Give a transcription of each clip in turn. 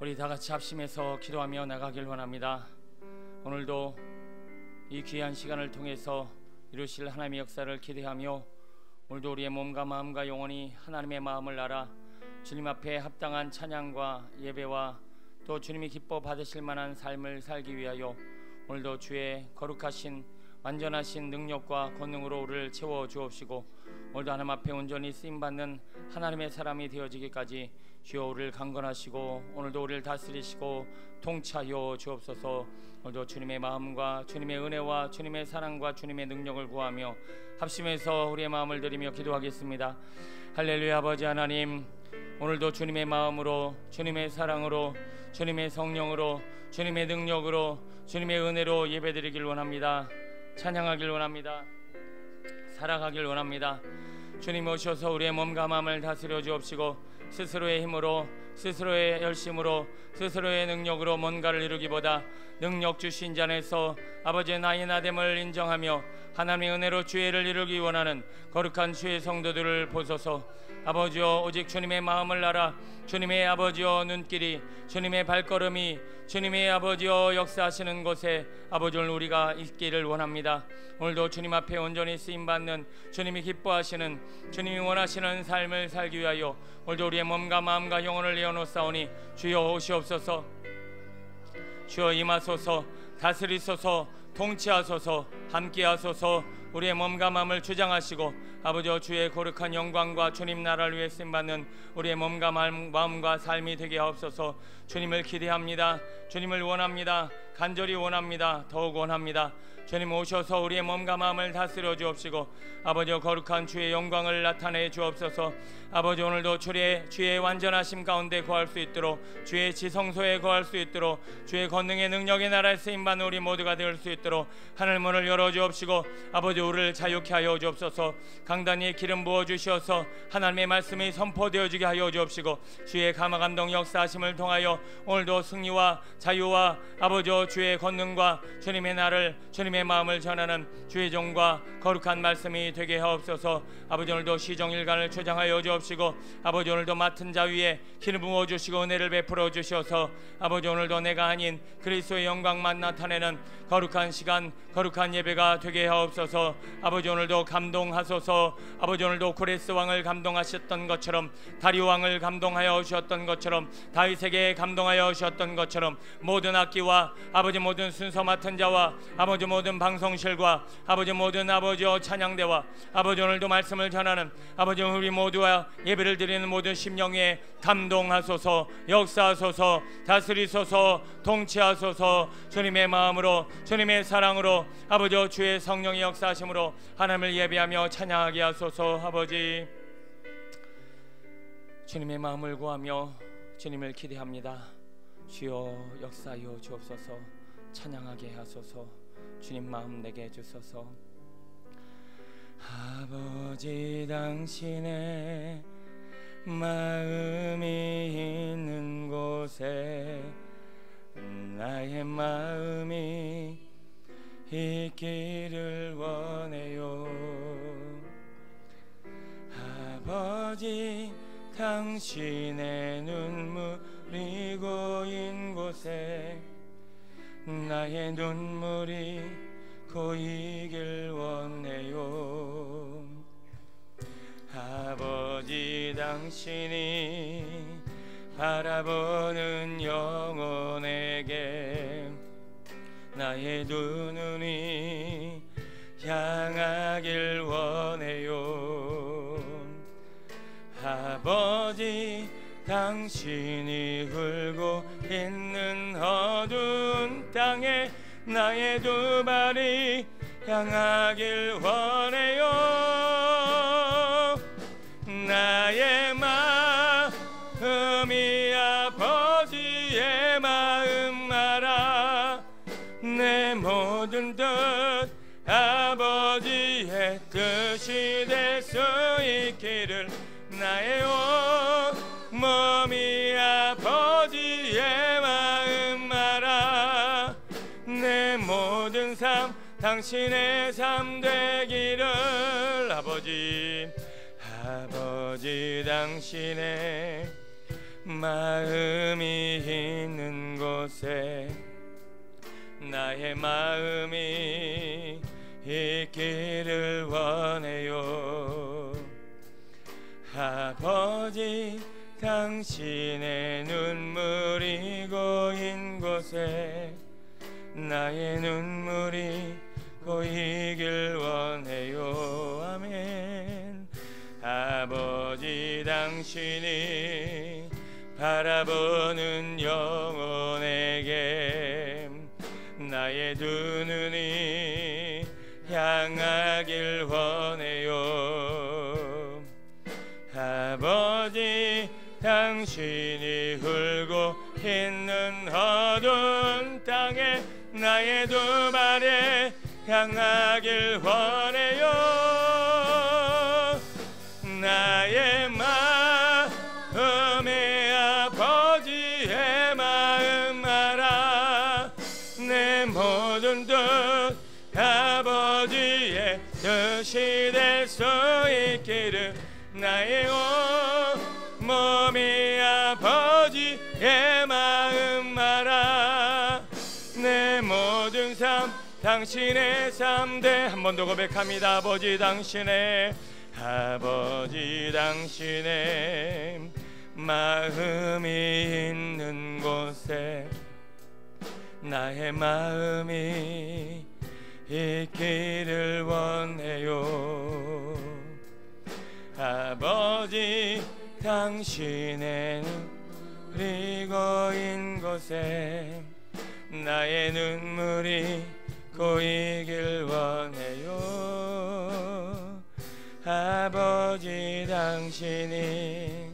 우리 다 같이 합심해서 기도하며 나가길 원합니다. 오늘도 이 귀한 시간을 통해서 이루실 하나님의 역사를 기대하며 오늘도 우리의 몸과 마음과 영혼이 하나님의 마음을 알아 주님 앞에 합당한 찬양과 예배와 또 주님이 기뻐 받으실 만한 삶을 살기 위하여 오늘도 주의 거룩하신 완전하신 능력과 권능으로 우리를 채워 주옵시고 오늘도 하나님 앞에 온전히 쓰임받는 하나님의 사람이 되어지기까지 주여 우리를 강건하시고 오늘도 우리를 다스리시고 통치하여 주옵소서. 오늘도 주님의 마음과 주님의 은혜와 주님의 사랑과 주님의 능력을 구하며 합심해서 우리의 마음을 드리며 기도하겠습니다. 할렐루야. 아버지 하나님, 오늘도 주님의 마음으로 주님의 사랑으로 주님의 성령으로 주님의 능력으로 주님의 은혜로 예배드리길 원합니다. 찬양하길 원합니다. 살아가길 원합니다. 주님 오셔서 우리의 몸과 마음을 다스려 주옵시고 스스로의 힘으로 스스로의 열심으로 스스로의 능력으로 뭔가를 이루기보다 능력 주신 자 안에서 아버지의 나의 나됨을 인정하며 하나님의 은혜로 주의를 이루기 원하는 거룩한 주의 성도들을 보소서. 아버지여, 오직 주님의 마음을 알아 주님의 아버지여 눈길이 주님의 발걸음이 주님의 아버지여 역사하시는 곳에 아버지 오늘 우리가 있기를 원합니다. 오늘도 주님 앞에 온전히 쓰임받는 주님이 기뻐하시는 주님이 원하시는 삶을 살기 위하여 오늘도 우리의 몸과 마음과 영혼을 내어놓사오니 주여 오시옵소서. 주여 임하소서. 다스리소서. 통치하소서. 함께하소서. 우리의 몸과 마음을 주장하시고 아버지여 주의 거룩한 영광과 주님 나라를 위해 쓰임받는 우리의 몸과 마음과 삶이 되게 하옵소서. 주님을 기대합니다. 주님을 원합니다. 간절히 원합니다. 더욱 원합니다. 주님 오셔서 우리의 몸과 마음을 다스려 주옵시고 아버지여 거룩한 주의 영광을 나타내 주옵소서. 아버지 오늘도 주의 완전하심 가운데 거할 수 있도록 주의 지성소에 거할 수 있도록 주의 권능의 능력의 나라에 쓰임받는 우리 모두가 될 수 있도록 하늘 문을 열어 주옵시고 아버지 우리를 자유케 하여 주옵소서. 강단위에 기름 부어 주시어서 하나님의 말씀이 선포되어지게 하여 주옵시고 주의 감화감동 역사하심을 통하여 오늘도 승리와 자유와 아버지여 주의 권능과 주님의 나를 주님의 마음을 전하는 주의 종과 거룩한 말씀이 되게 하옵소서. 아버지 오늘도 시종일관을 주장하여 주옵시고 아버지 오늘도 맡은 자 위에 기름 부어 주시고 은혜를 베풀어 주셔서 아버지 오늘도 내가 아닌 그리스도의 영광만 나타내는 거룩한 시간 거룩한 예배가 되게 하옵소서. 아버지 오늘도 감동하소서. 아버지 오늘도 고레스 왕을 감동하셨던 것처럼 다리오 왕을 감동하여 주셨던 것처럼 다윗에게 감동하여 주셨던 것처럼 모든 악기와 아버지 모든 순서 맡은 자와 아버지 모든 방송실과 아버지 모든 아버지여 찬양대와 아버지 오늘도 말씀을 전하는 아버지 우리 모두와 예배를 드리는 모든 심령에 감동하소서. 역사하소서. 다스리소서. 통치하소서. 주님의 마음으로 주님의 사랑으로 아버지여 주의 성령의 역사하심으로 하나님을 예배하며 찬양하게 하소서. 아버지 주님의 마음을 구하며 주님을 기대합니다. 주여 역사하여 주옵소서. 찬양하게 하소서. 주님 마음 내게 주소서. 아버지 당신의 마음이 있는 곳에 나의 마음이 있기를 원해요. 아버지 당신의 눈물이 고인 곳에 나의 눈물이 고이길 원해요. 아버지 당신이 바라보는 영혼에게 나의 두 눈이 향하길 원해요. 아버지 당신이 울고 있는 어두운 땅에 나의 두 발이 향하길 원해요. 나의 마음이 아버지의 마음 알아 내 모든 뜻 아버지의 뜻이 될 수 있기를 나의 온몸이 아버지의 마음 알아 내 모든 삶 당신의 삶 되기를. 아버지 당신의 마음이 있는 곳에 나의 마음이 있기를 원해요. 아버지, 당신의 눈물이 고인 곳에 나의 눈물이 고이길 원해요. 아멘. 아버지, 당신이 바라보는 영혼에게 나의 두 눈이 향하길 원해요. 아버지, 당신이 울고 있는 어두운 땅에 나의 두 발에 향하길 원해요. 나의 마음에 아버지의 마음 알아. 내 모든 뜻 아버지의 뜻이 될 수 있기를 나의 몸이 아버지의 마음 알아. 내 모든 삶 당신의 삶 대 한 번 더 고백합니다. 아버지, 당신의 마음이 있는 곳에 나의 마음이 있기를 원해요. 아버지, 당신의 눈물이 고인 곳에 나의 눈물이 고이길 원해요. 아버지, 당신이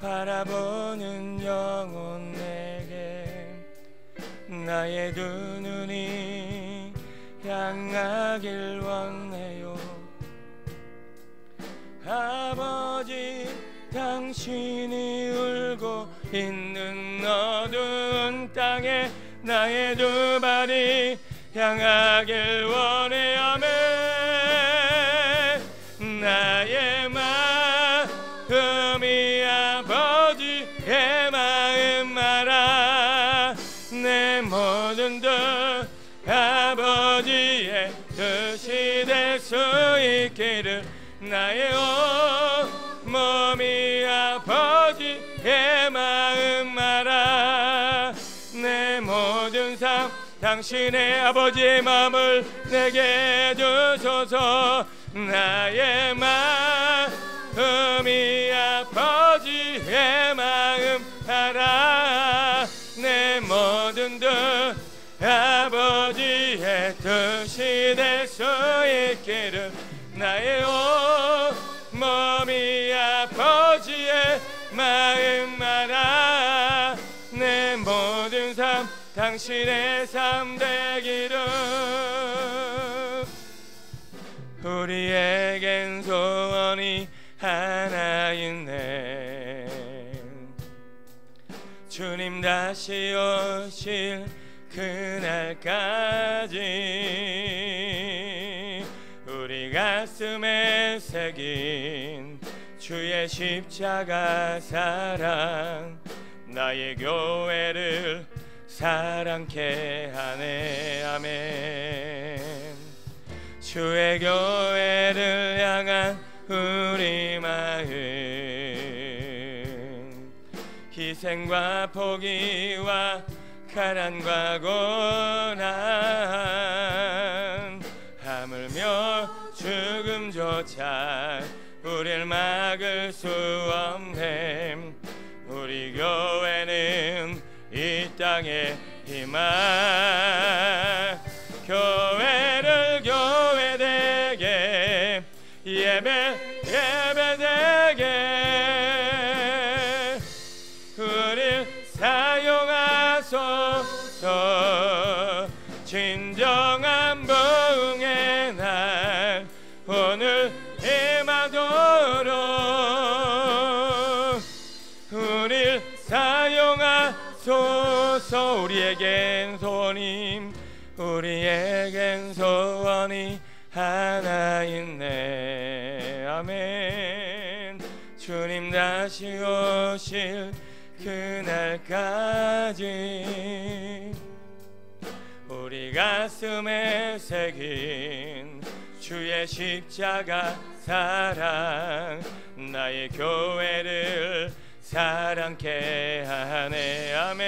바라보는 영혼 내게 나의 두 눈이 향하길 원해요. 아버지, 당신이 울고 있는 어두운 땅에 나의 두 발이 향하길 원해요. 아멘. 나의 마음이 아버지의 마음 알아. 내 모든 뜻 아버지의 뜻이 될 수 있기를 나의 몸이 아버지의 마음 알아. 내 모든 삶 당신의 아버지의 마음을 내게 주소서. 나의 마음이 아버지의 마음 알아. 내 모든 뜻 아버지의 뜻이 될 수 있기를 나의 몸이 아버지의 마음 알아. 내 모든 삶 당신의 삶 되기를. 우리에겐 소원이 하나 있네. 주님 다시 오실 그날까지 우리 가슴에 새긴 주의 십자가 사랑 나의 교회를 사랑케 하네. 아멘. 주의 교회를 향한 우리 마음, 희생과 포기와 가난과 고난, 하물며 죽음조차 우릴 막을 수 없네. 우리 교회는 이 땅의 희망, 교회를 교회되게 예배되게 우릴 사용하소서. 진정한 부흥의 날 오늘 임하도록 우릴 사용하소서. 우리에겐 소원이 우리에겐 소원이 하나 있네. 아멘. 주님 다시 오실 그날까지 우리 가슴에 새긴 주의 십자가 사랑 나의 교회를 사랑케 하네. 아멘.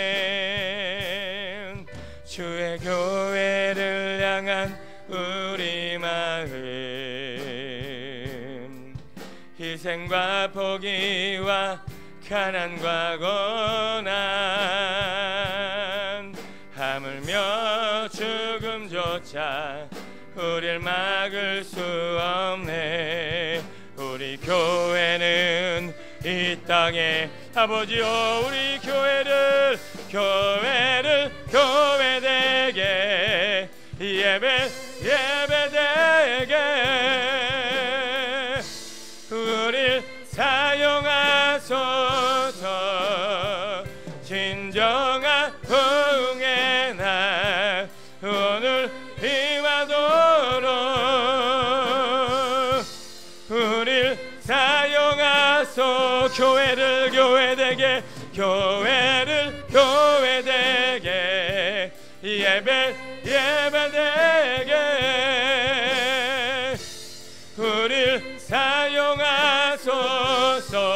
주의 교회를 향한 우리 마음 희생과 포기와 가난과 고난 하물며 죽음조차 우릴 막을 수 없네. 우리 교회는 이 땅에 아버지여 우리 교회되게 예배되게 우릴 사용하소서. 진정한 부흥의 날 오늘 임하도록 우릴 사용하소. 교회를 교회되게 예배되게 우릴 사용하소서.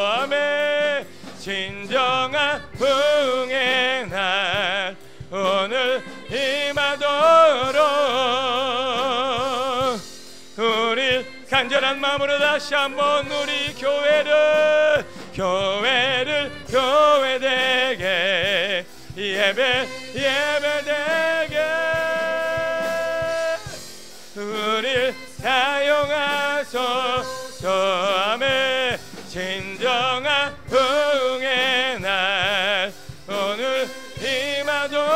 아멘. 진정한 부흥의 날 오늘 임하도록 우릴 간절한 마음으로 다시 한번 우리 교회를 교회되게 예배되게 우릴 사용하소서. 아멘. 진정한 부흥의 날 오늘 임하도록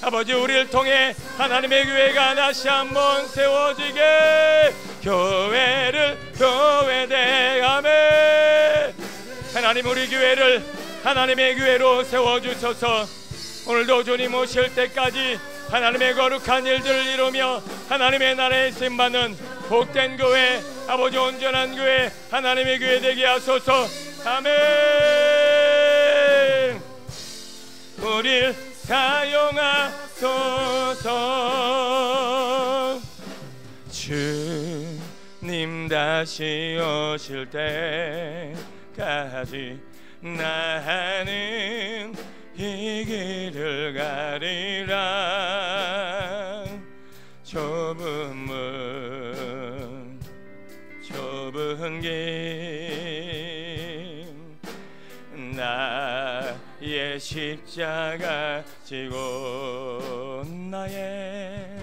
아버지 우리를 통해 하나님의 교회가 다시 한번 세워지게 교회를 교회되게. 아멘. 하나님 우리 교회를 하나님의 교회로 세워주셔서 오늘도 주님 오실 때까지 하나님의 거룩한 일들을 이루며 하나님의 나라에 쓰임받는 복된 교회 아버지 온전한 교회 하나님의 교회 되게 하소서. 아멘. 우릴 사용하소서. 주님 다시 오실 때까지 나는 이 길을 가리라. 좁은 문 좁은 길 나의 십자가 지고 나의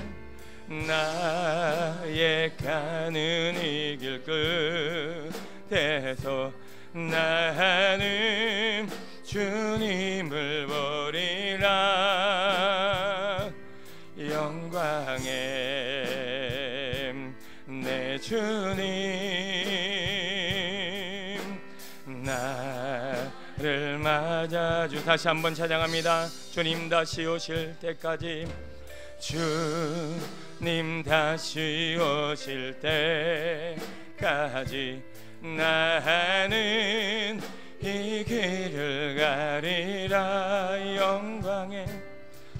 가는 이 길 끝에서 나는 주님을 보리라. 영광의 내 주님 나를 맞아주. 다시 한번 찬양합니다. 주님 다시 오실 때까지 주님 다시 오실 때까지 나는 이 길을 가리라. 영광의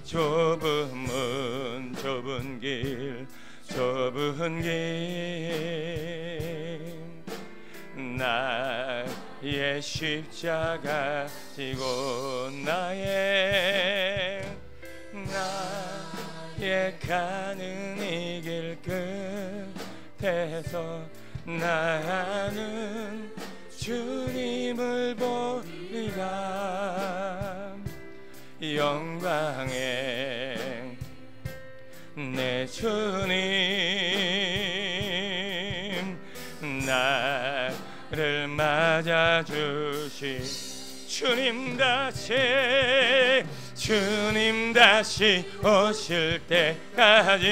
좁은 문 좁은 길 나의 십자가 지고 나의 가는 이 길 끝에서 나는 주님을 보리라. 영광의 내 주님 나를 맞아주시. 주님 다시 오실 때까지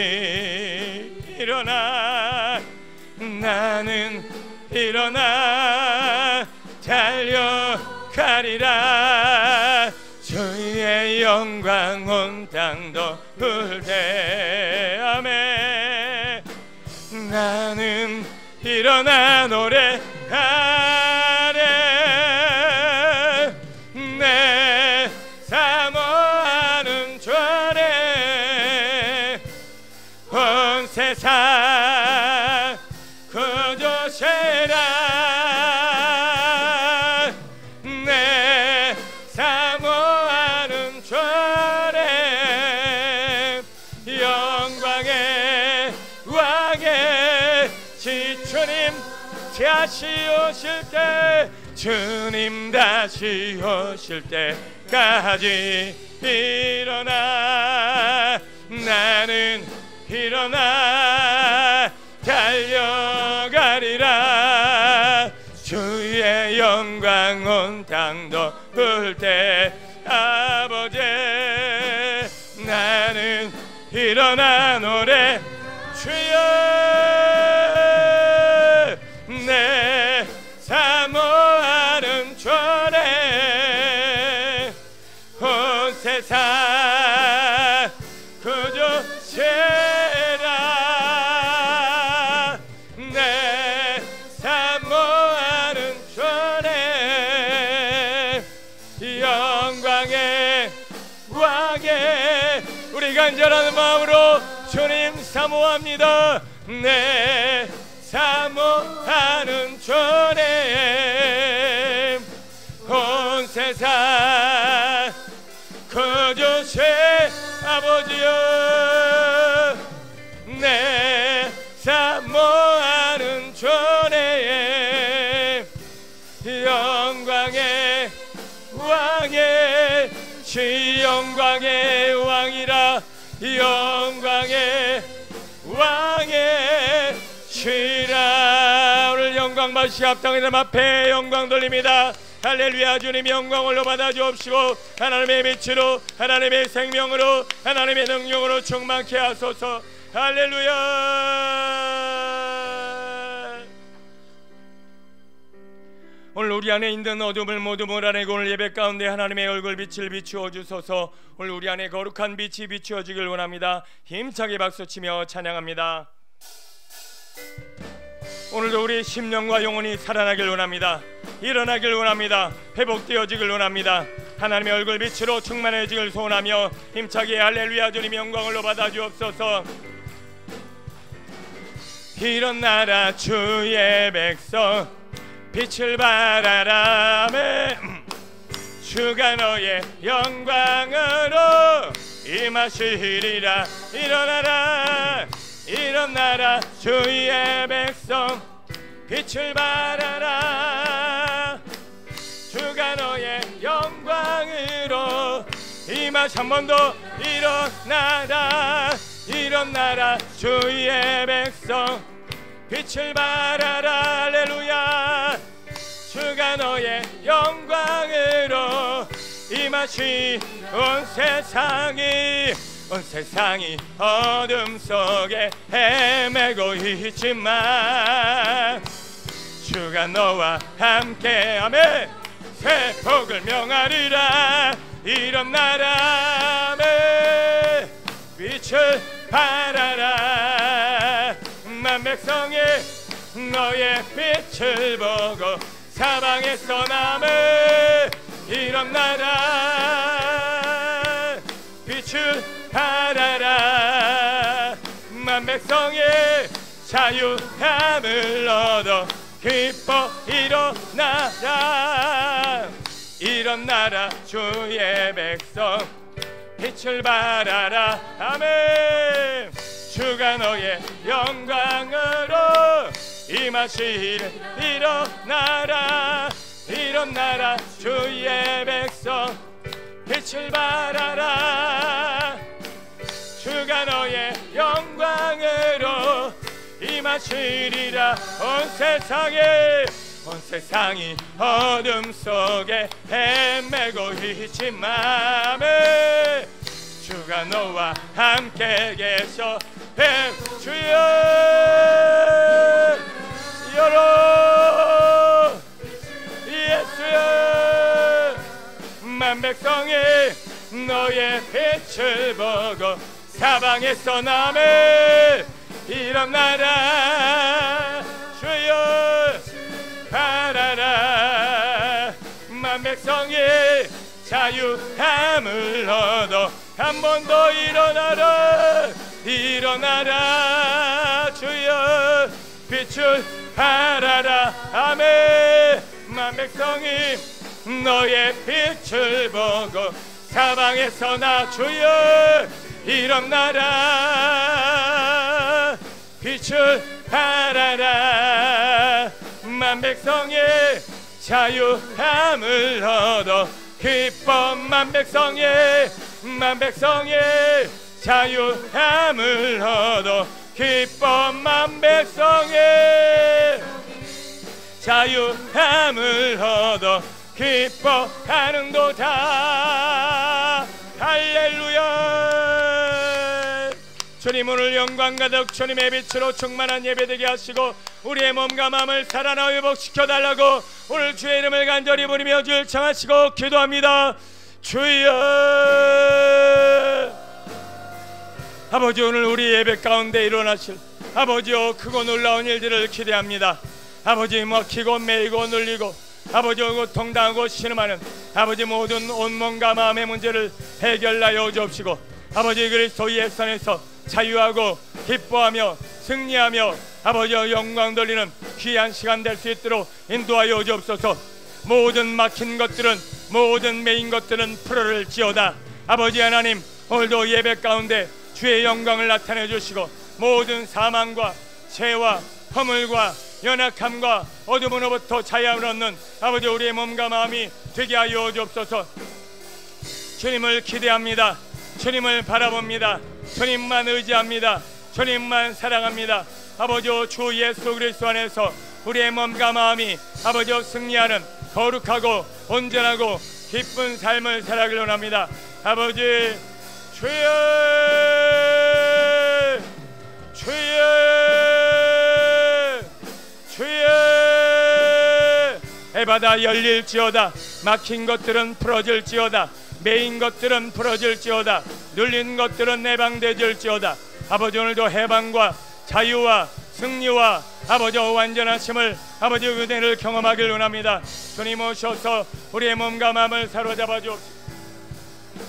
일어나 나는 일어나 달려가리라. 주의 영광 온 땅 덮을 때. 아멘. 나는 일어나 노래하래. 주시라. 내 사모하는 주님 영광의 왕의 주님 다시 오실 때, 주님 다시 오실 때까지 일어나, 나는 일어나 달려가리라. 주의 영광 온 땅 덮을 때 아버지, 나는 일어나 노래 주여. 내 사모하는 주님 온 세상 구주시라. 내 사모하는 주님 영광의 왕의, 우리 간절한 마음으로 주님 사모합니다. 내 사모하는 주님 온 세상 구주신 아버지여. 내 사모하는 주님 영광의 왕의 주, 영광의 왕이라. 영광의 왕의 주라. 오늘 영광 받으시 합당하는 앞에 영광 돌립니다. 할렐루야. 주님 영광을 받아 주옵시고 하나님의 빛으로, 하나님의 생명으로, 하나님의 능력으로 충만케 하소서. 할렐루야. 오늘 우리 안에 있는 어둠을 모두 몰아내고 오늘 예배 가운데 하나님의 얼굴 빛을 비추어 주소서. 오늘 우리 안에 거룩한 빛이 비추어지길 원합니다. 힘차게 박수치며 찬양합니다. 오늘도 우리 심령과 영혼이 살아나길 원합니다. 일어나길 원합니다. 회복되어지길 원합니다. 하나님의 얼굴 빛으로 충만해지길 소원하며 힘차게 할렐루야. 주님 영광을 받아 주옵소서. 일어나라 주의 백성, 빛을 발하라. 주가 너의 영광으로 임하시리라. 일어나라, 일어나라 주의 백성, 빛을 발하라. 주가 너의 영광으로 임하시. 한 번 더 일어나라, 일어나라 주의 백성, 빛을 발하라. 할렐루야. 주가 너의 영광으로 임하시. 온 세상이 어둠 속에 헤매고 있지만 주가 너와 함께하며 새 복을 명하리라. 일어나라, 빛을 발하라. 만 백성이 너의 빛을 보고 사방에서 남을. 일어나라, 빛을 발하라. 만 백성이 자유함을 얻어 기뻐 일어나라. 일어나라 주의 백성, 빛을 발하라. 아멘. 주가 너의 영광으로 임하시리라. 일어나라, 일어나라 주의 백성, 빛을 발하라. 주가 너의 영광으로 임하시리라. 온 세상이 어둠 속에 헤매고 있지만 주가 너와 함께 계셔. 주여 열어. 예수여. 만 백성이 너의 빛을 보고 사방에서 남을. 일어나라 주여 발하라. 만 백성이 자유함을 얻어 한 번 더 일어나라. 일어나라 주여 빛을 바라라. 아멘. 만 백성이 너의 빛을 보고 사방에서 나 주여 일어나라. 빛을 바라라. 만 백성의 자유함을 얻어 기뻐. 만 백성의 자유함을 얻어 기뻐. 만 백성의 자유함을 얻어 기뻐하는 도다. 할렐루야. 주님 오늘 영광 가득 주님의 빛으로 충만한 예배되게 하시고 우리의 몸과 마음을 살아나 회복시켜 달라고 오늘 주의 이름을 간절히 부르며 주를 청하시고 기도합니다. 주여. 아버지 오늘 우리 예배 가운데 일어나실 아버지여 크고 놀라운 일들을 기대합니다. 아버지 먹히고 매이고 눌리고 아버지 고통당하고 신음하는 아버지 모든 온몸과 마음의 문제를 해결하여 주옵시고 아버지 그리스도 예선에서 자유하고 기뻐하며 승리하며 아버지여 영광 돌리는 귀한 시간 될 수 있도록 인도하여 주옵소서. 모든 막힌 것들은 모든 매인 것들은 풀어질지어다. 아버지 하나님 오늘도 예배 가운데 주의 영광을 나타내 주시고 모든 사망과 죄와 허물과 연약함과 어둠으로부터 자유함을 얻는 아버지 우리의 몸과 마음이 되게 하여 주옵소서. 주님을 기대합니다. 주님을 바라봅니다. 주님만 의지합니다. 주님만 사랑합니다. 아버지 주 예수 그리스도 안에서 우리의 몸과 마음이 아버지 승리하는 거룩하고 온전하고 기쁜 삶을 살아가길 원합니다. 아버지 주여 주여 주여. 해바다 열릴지어다. 막힌 것들은 풀어질지어다. 매인 것들은 풀어질지어다. 눌린 것들은 해방되질지어다. 아버지 오늘도 해방과 자유와 승리와 아버지 완전하심을 아버지 은혜를 경험하길 원합니다. 주님 오셔서 우리의 몸과 마음을 사로잡아 주옵소서.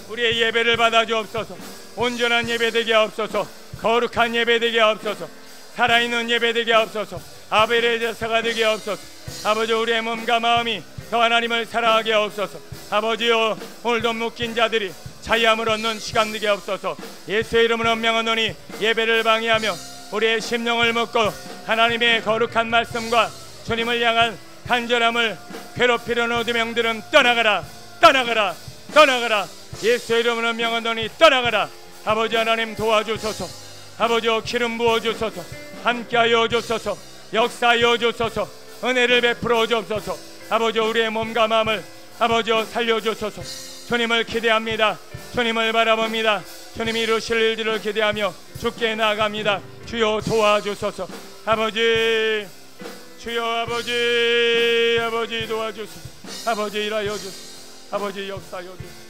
우리의 예배를 받아 주옵소서. 온전한 예배 되게 하옵소서. 거룩한 예배 되게 하옵소서. 살아있는 예배 되게 하옵소서. 아벨의 제사가 되게 하옵소서. 아버지 우리의 몸과 마음이 더 하나님을 사랑하게 하옵소서. 아버지여 오늘도 묶인 자들이 자유함을 얻는 시간 되게 하옵소서. 예수의 이름으로 명하노니 예배를 방해하며 우리의 심령을 묶고 하나님의 거룩한 말씀과 주님을 향한 간절함을 괴롭히려는 어둠의 영들은 떠나가라 떠나가라 떠나가라. 예수의 이름으로 명하노니 떠나가라. 아버지 하나님 도와주소서. 아버지여 기름 부어주소서. 함께하여 주소서. 역사하여 주소서. 은혜를 베풀어 주옵소서. 아버지 우리의 몸과 마음을 아버지여 살려주소서. 주님을 기대합니다. 주님을 바라봅니다. 주님이 이루실 일들을 기대하며 주께 나아갑니다. 주여 도와주소서. 아버지 주여 아버지 도와주소서. 아버지 일하여 주소서. 아버지 역사하여 주소서.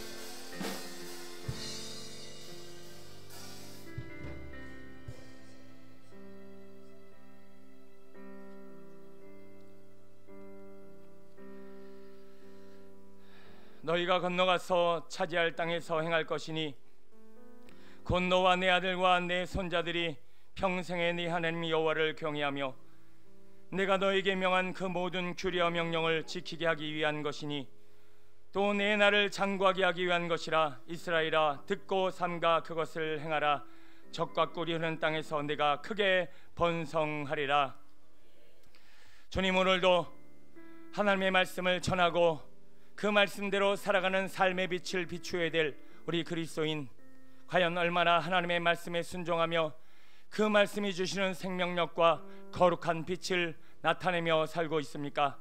너희가 건너가서 차지할 땅에서 행할 것이니 곧 너와 내 아들과 내 손자들이 평생에 네 하나님 여호와를 경외하며 내가 너에게 명한 그 모든 규례와 명령을 지키게 하기 위한 것이니 또 내 날을 장구하게 하기 위한 것이라. 이스라엘아 듣고 삼가 그것을 행하라. 젖과 꿀이 흐르는 땅에서 내가 크게 번성하리라. 주님 오늘도 하나님의 말씀을 전하고 그 말씀대로 살아가는 삶의 빛을 비추어야 될 우리 그리스도인, 과연 얼마나 하나님의 말씀에 순종하며 그 말씀이 주시는 생명력과 거룩한 빛을 나타내며 살고 있습니까?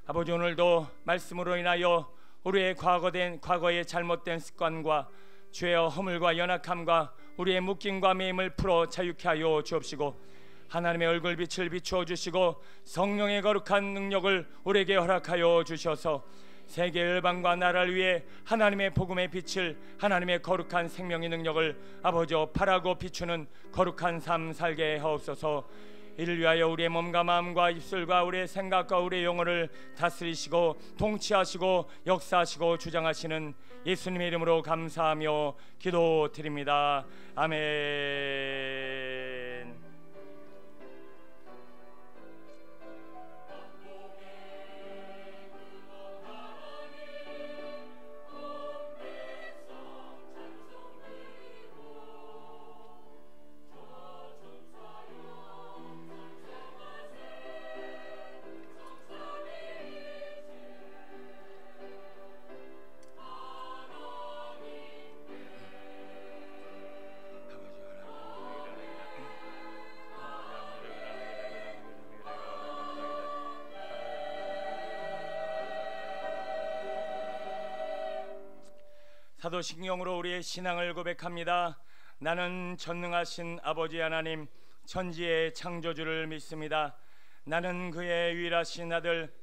아버지 오늘도 말씀으로 인하여 우리의 과거의 잘못된 습관과 죄와 허물과 연약함과 우리의 묶임과 매임을 풀어 자유케 하여 주옵시고 하나님의 얼굴 빛을 비추어 주시고 성령의 거룩한 능력을 우리에게 허락하여 주셔서 세계 열방과 나라를 위해 하나님의 복음의 빛을, 하나님의 거룩한 생명의 능력을 아버지여 바라고 비추는 거룩한 삶 살게 하옵소서. 이를 위하여 우리의 몸과 마음과 입술과 우리의 생각과 우리의 영혼을 다스리시고 통치하시고 역사하시고 주장하시는 예수님의 이름으로 감사하며 기도드립니다. 아멘. 사도신경으로 우리의 신앙을 고백합니다. 나는 전능하신 아버지 하나님 천지의 창조주를 믿습니다. 나는 그의 유일하신 아들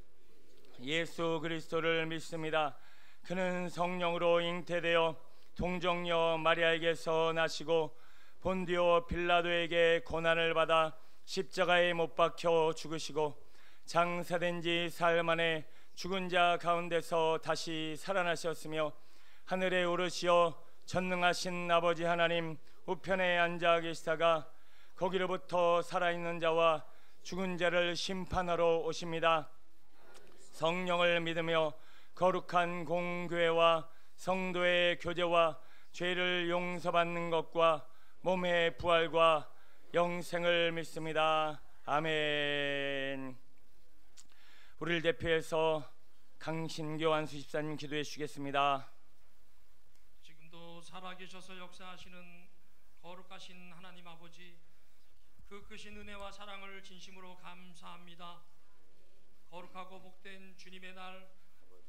예수 그리스도를 믿습니다. 그는 성령으로 잉태되어 동정녀 마리아에게서 나시고 본디오 빌라도에게 고난을 받아 십자가에 못 박혀 죽으시고 장사된 지 사흘 만에 죽은 자 가운데서 다시 살아나셨으며 하늘에 오르시어 전능하신 아버지 하나님 우편에 앉아 계시다가 거기로부터 살아있는 자와 죽은 자를 심판하러 오십니다. 성령을 믿으며 거룩한 공교회와 성도의 교제와 죄를 용서받는 것과 몸의 부활과 영생을 믿습니다. 아멘. 우리를 대표해서 강신교 안수집사님 기도해 주시겠습니다. 지금도 살아계셔서 역사하시는 거룩하신 하나님 아버지, 그 크신 은혜와 사랑을 진심으로 감사합니다. 거룩하고 복된 주님의 날,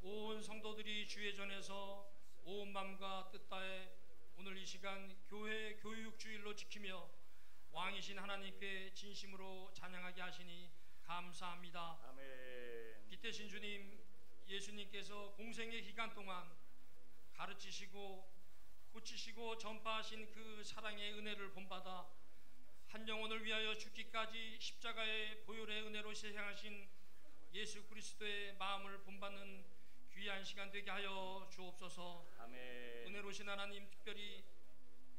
온 성도들이 주의 전에서 온 마음과 뜻 다해 오늘 이 시간 교회 교육주일로 지키며 왕이신 하나님께 진심으로 찬양하게 하시니 감사합니다. 아멘. 빛되신 주님, 예수님께서 공생의 기간 동안 가르치시고 고치시고 전파하신 그 사랑의 은혜를 본받아 한 영혼을 위하여 죽기까지 십자가의 보혈의 은혜로 희생하신 예수 그리스도의 마음을 본받는 귀한 시간 되게 하여 주옵소서. 아멘. 은혜로우신 하나님, 특별히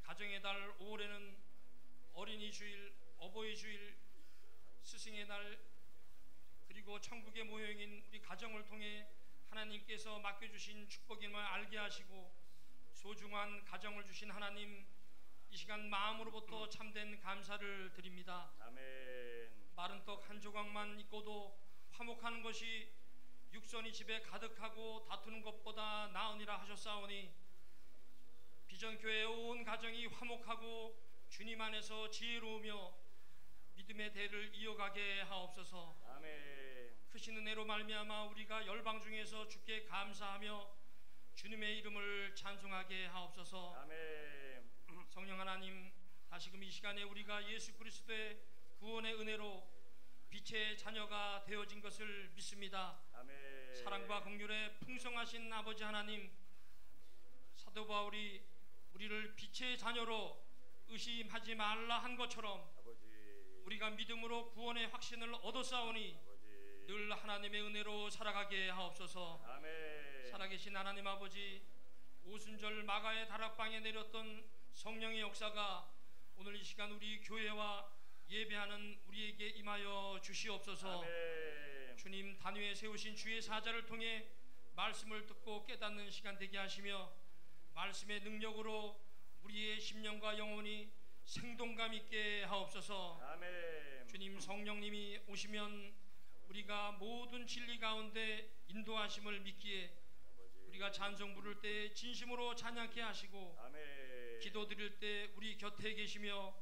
가정의 달 5월에는 어린이 주일, 어버이 주일, 스승의 날, 그리고 천국의 모형인 우리 가정을 통해 하나님께서 맡겨주신 축복임을 알게 하시고 소중한 가정을 주신 하나님, 이 시간 마음으로부터 참된 감사를 드립니다. 아멘. 마른 떡 한 조각만 있고도 화목하는 것이 육선이 집에 가득하고 다투는 것보다 나으니라 하셨사오니 비전교회의 온 가정이 화목하고 주님 안에서 지혜로우며 믿음의 대를 이어가게 하옵소서. 아멘. 크신 은혜로 말미암아 우리가 열방 중에서 주께 감사하며 주님의 이름을 찬송하게 하옵소서. 아멘. 성령 하나님, 다시금 이 시간에 우리가 예수 그리스도의 구원의 은혜로 빛의 자녀가 되어진 것을 믿습니다. 아멘. 사랑과 긍휼에 풍성하신 아버지 하나님, 사도 바울이 우리를 빛의 자녀로 의심하지 말라 한 것처럼 아버지. 우리가 믿음으로 구원의 확신을 얻었사오니 아버지. 늘 하나님의 은혜로 살아가게 하옵소서. 아멘. 살아계신 하나님 아버지, 오순절 마가의 다락방에 내렸던 성령의 역사가 오늘 이 시간 우리 교회와 예배하는 우리에게 임하여 주시옵소서. 아멘. 주님 단위에 세우신 주의 사자를 통해 말씀을 듣고 깨닫는 시간 되게 하시며 말씀의 능력으로 우리의 심령과 영혼이 생동감 있게 하옵소서. 아멘. 주님 성령님이 오시면 우리가 모든 진리 가운데 인도하심을 믿기에 우리가 찬송 부를 때 진심으로 찬양케 하시고 아멘. 기도 드릴 때 우리 곁에 계시며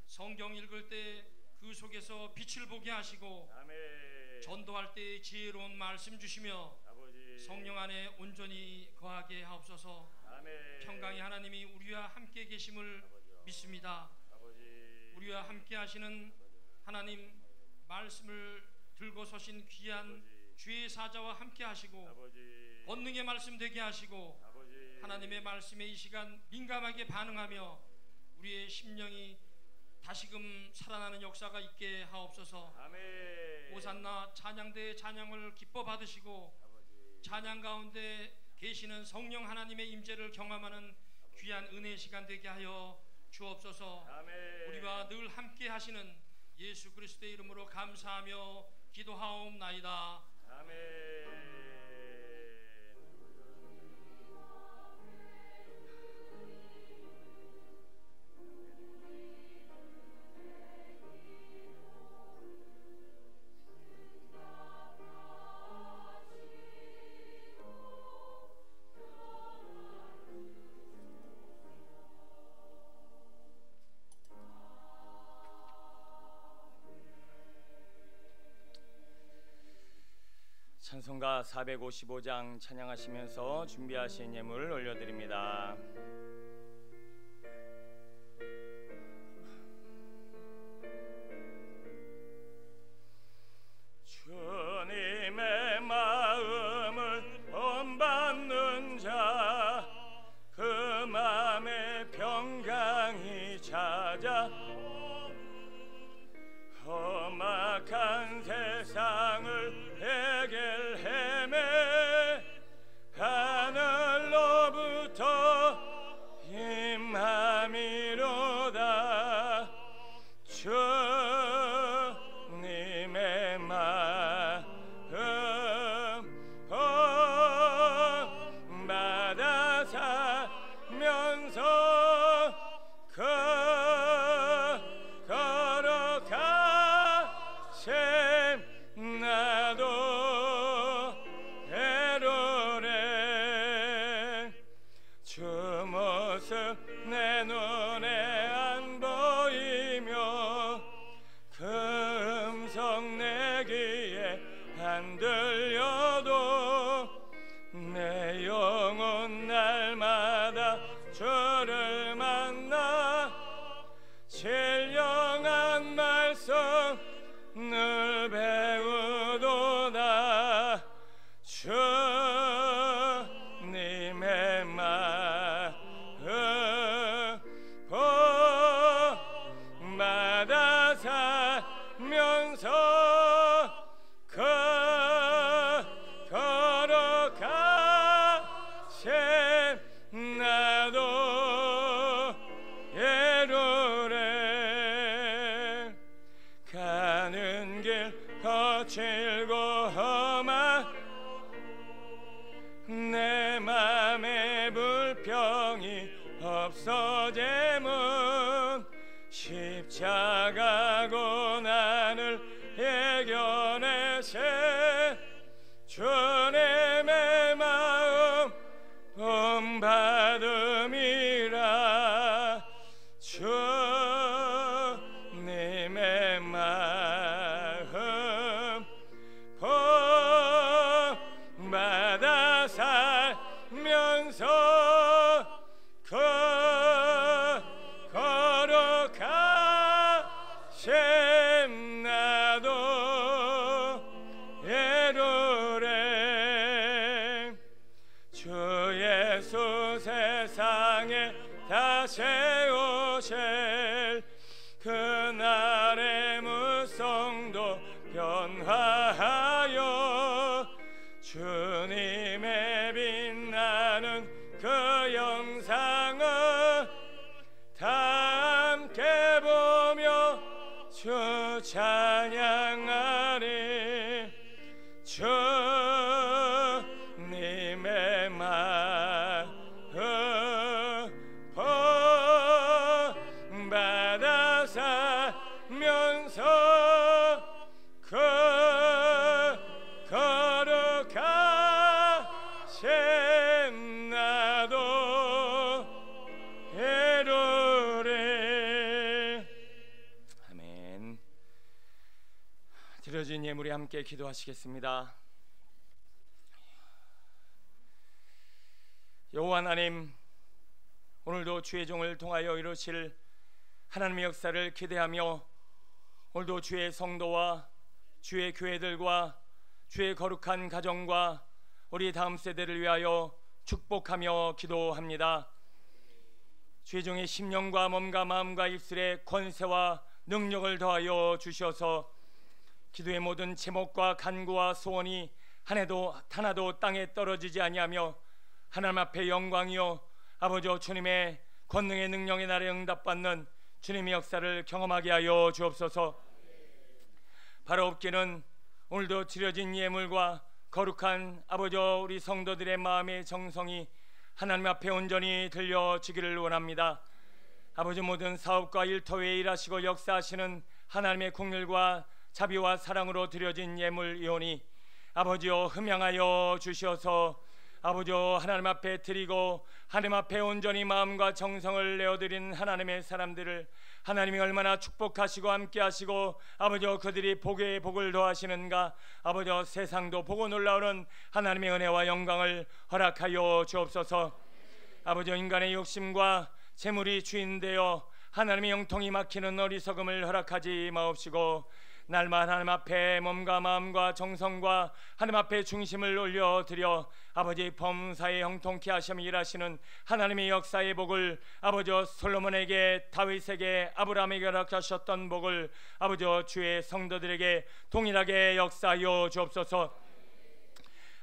성경 읽을 때 그 속에서 빛을 보게 하시고 아멘. 전도할 때 지혜로운 말씀 주시며 아버지. 성령 안에 온전히 거하게 하옵소서. 아멘. 평강의 하나님이 우리와 함께 계심을 믿습니다. 아버지. 우리와 함께 하시는 하나님, 말씀을 들고 서신 귀한 주의 사자와 함께 하시고 아버지. 권능의 말씀 되게 하시고 아버지. 하나님의 말씀에 이 시간 민감하게 반응하며 우리의 심령이 다시금 살아나는 역사가 있게 하옵소서. 아멘. 오산나 찬양대의 찬양을 기뻐 받으시고 아버지. 찬양 가운데 계시는 성령 하나님의 임재를 경험하는 귀한 은혜의 시간 되게 하여 주옵소서. 아멘. 우리와 늘 함께 하시는 예수 그리스도의 이름으로 감사하며 기도하옵나이다. 아멘. 찬송가 455장 찬양하시면서 준비하신 예물을 올려드립니다. 주님의 마음을 본받는 자, 그 맘에 평강이 찾아 험악한 세상을 해결해매 하늘로부터 임함이로다. 주님의 마음 본받아 살면서 나도 애로래. 주 모습 내 눈에 안 보이며 그 음성 내 귀에 안 들려도 내 영혼 날마다 주를 만나 신령한 말씀 늘 배우도다. 주님의 마음 본받아 살면서 걸어가세 나도 애로래. 가는 길 거칠고 험한 내 맘에 불평이 없어짐은 십자가 고난을 해결해세. 주님의 마음 본받음이라. 주님의 마음 본받아 살면서 걸어가세 나도 애로래. 주 예수 세상에 다시 오실 그날의 무성도 변화하여 주님의 빛나는 그 영상을 다 함께 보며 주 찬양하리. 주님의 마음 본받아 살면서 걸어가세 나도 애로래. 아멘. 드려진 예물에 함께 기도하시겠습니다. 여호와 하나님, 오늘도 주의 종을 통하여 이루실 하나님의 역사를 기대하며 오늘도 주의 성도와 주의 교회들과 주의 거룩한 가정과 우리 다음 세대를 위하여 축복하며 기도합니다. 주의 종의 심령과 몸과 마음과 입술에 권세와 능력을 더하여 주셔서 기도의 모든 제목과 간구와 소원이 하나도 땅에 떨어지지 아니하며 하나님 앞에 영광이요 아버지 주님의 권능의 능력의 날에 응답받는 주님의 역사를 경험하게 하여 주옵소서. 바로 없기는 오늘도 드려진 예물과 거룩한 아버지 우리 성도들의 마음의 정성이 하나님 앞에 온전히 들려지기를 원합니다. 아버지 모든 사업과 일터에 일하시고 역사하시는 하나님의 긍휼과 자비와 사랑으로 드려진 예물이오니 아버지여 흠양하여 주셔서 아버지여 하나님 앞에 드리고 하나님 앞에 온전히 마음과 정성을 내어드린 하나님의 사람들을 하나님이 얼마나 축복하시고 함께하시고 아버지여 그들이 복에 복을 더하시는가. 아버지여 세상도 보고 놀라우는 하나님의 은혜와 영광을 허락하여 주옵소서. 아버지여 인간의 욕심과 재물이 주인되어 하나님의 영통이 막히는 어리석음을 허락하지 마옵시고 날마다 하나님 앞에 몸과 마음과 정성과 하나님 앞에 중심을 올려드려 아버지 범사에 형통케 하시며 일하시는 하나님의 역사의 복을 아버지여 솔로몬에게 다윗에게 아브라함에게 허락하셨던 복을 아버지여 주의 성도들에게 동일하게 역사하여 주옵소서.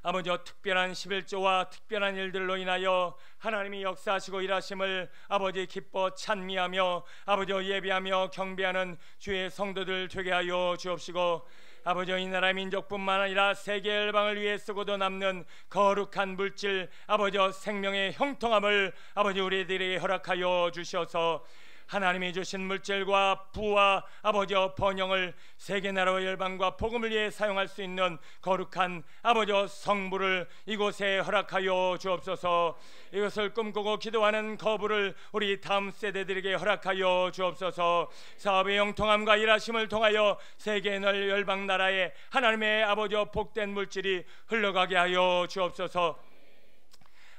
아버지여 특별한 11조와 특별한 일들로 인하여 하나님이 역사하시고 일하심을 아버지 기뻐 찬미하며 아버지여 예배하며 경배하는 주의 성도들 되게 하여 주옵시고 아버지여 이 나라 민족뿐만 아니라 세계 열방을 위해 쓰고도 남는 거룩한 물질 아버지여 생명의 형통함을 아버지 우리들에게 허락하여 주셔서 하나님이 주신 물질과 부와 아버지여 번영을 세계 나라와 열방과 복음을 위해 사용할 수 있는 거룩한 아버지여 성부를 이곳에 허락하여 주옵소서. 이것을 꿈꾸고 기도하는 거부를 우리 다음 세대들에게 허락하여 주옵소서. 사업의 영통함과 일하심을 통하여 세계 열방 나라에 하나님의 아버지여 복된 물질이 흘러가게 하여 주옵소서.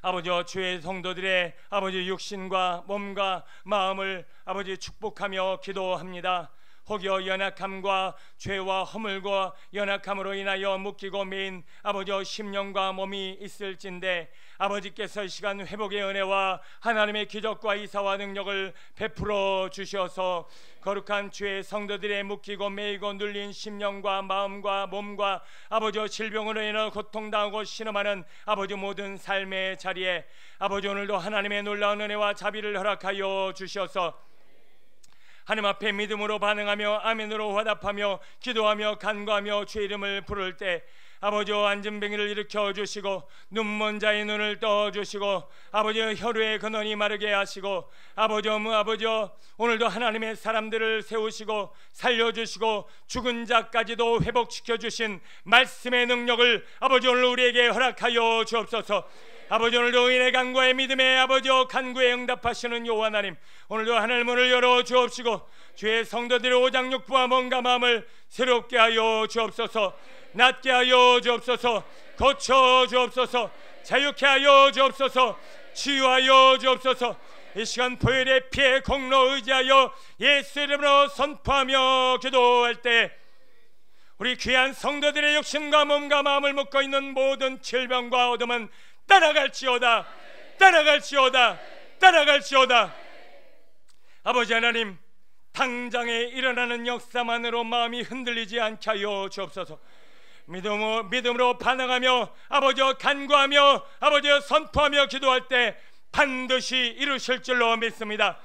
아버지여 주의 성도들의 아버지 육신과 몸과 마음을 아버지 축복하며 기도합니다. 혹여 연약함과 죄와 허물과 연약함으로 인하여 묶이고 매인 아버지여 심령과 몸이 있을진데 아버지께서 이 시간 회복의 은혜와 하나님의 기적과 이사와 능력을 베풀어 주셔서 거룩한 주의 성도들의 묶이고 매이고 눌린 심령과 마음과 몸과 아버지여 질병으로 인해 고통당하고 신음하는 아버지 모든 삶의 자리에 아버지 오늘도 하나님의 놀라운 은혜와 자비를 허락하여 주셔서 하나님 앞에 믿음으로 반응하며 아멘으로 화답하며 기도하며 간구하며 주의 이름을 부를 때 아버지여 안진뱅이를 일으켜 주시고 눈먼 자의 눈을 떠 주시고 아버지여 혈루의 근원이 마르게 하시고 아버지여 오늘도 하나님의 사람들을 세우시고 살려주시고 죽은 자까지도 회복시켜 주신 말씀의 능력을 아버지 오늘 우리에게 허락하여 주옵소서. 아버지 오늘도 의인의 간구에 믿음의 아버지여 간구에 응답하시는 여호와 하나님 오늘도 하늘 문을 열어 주옵시고 주의 성도들의 오장육부와 몸과 마음을 새롭게 하여 주옵소서. 낫게 하여 주옵소서. 고쳐 주옵소서. 자유케 하여 주옵소서. 치유하여 주옵소서. 이 시간 보혈의 피에 공로 의지하여 예수 이름으로 선포하며 기도할 때 우리 귀한 성도들의 육신과 몸과 마음을 묶고 있는 모든 질병과 어둠은 따라갈지어다. 따라갈지어다. 따라갈지어다. 아버지 하나님 당장에 일어나는 역사만으로 마음이 흔들리지 않게 하여 주옵소서. 믿음으로 반응하며 아버지여 간구하며 아버지여 선포하며 기도할 때 반드시 이루실 줄로 믿습니다.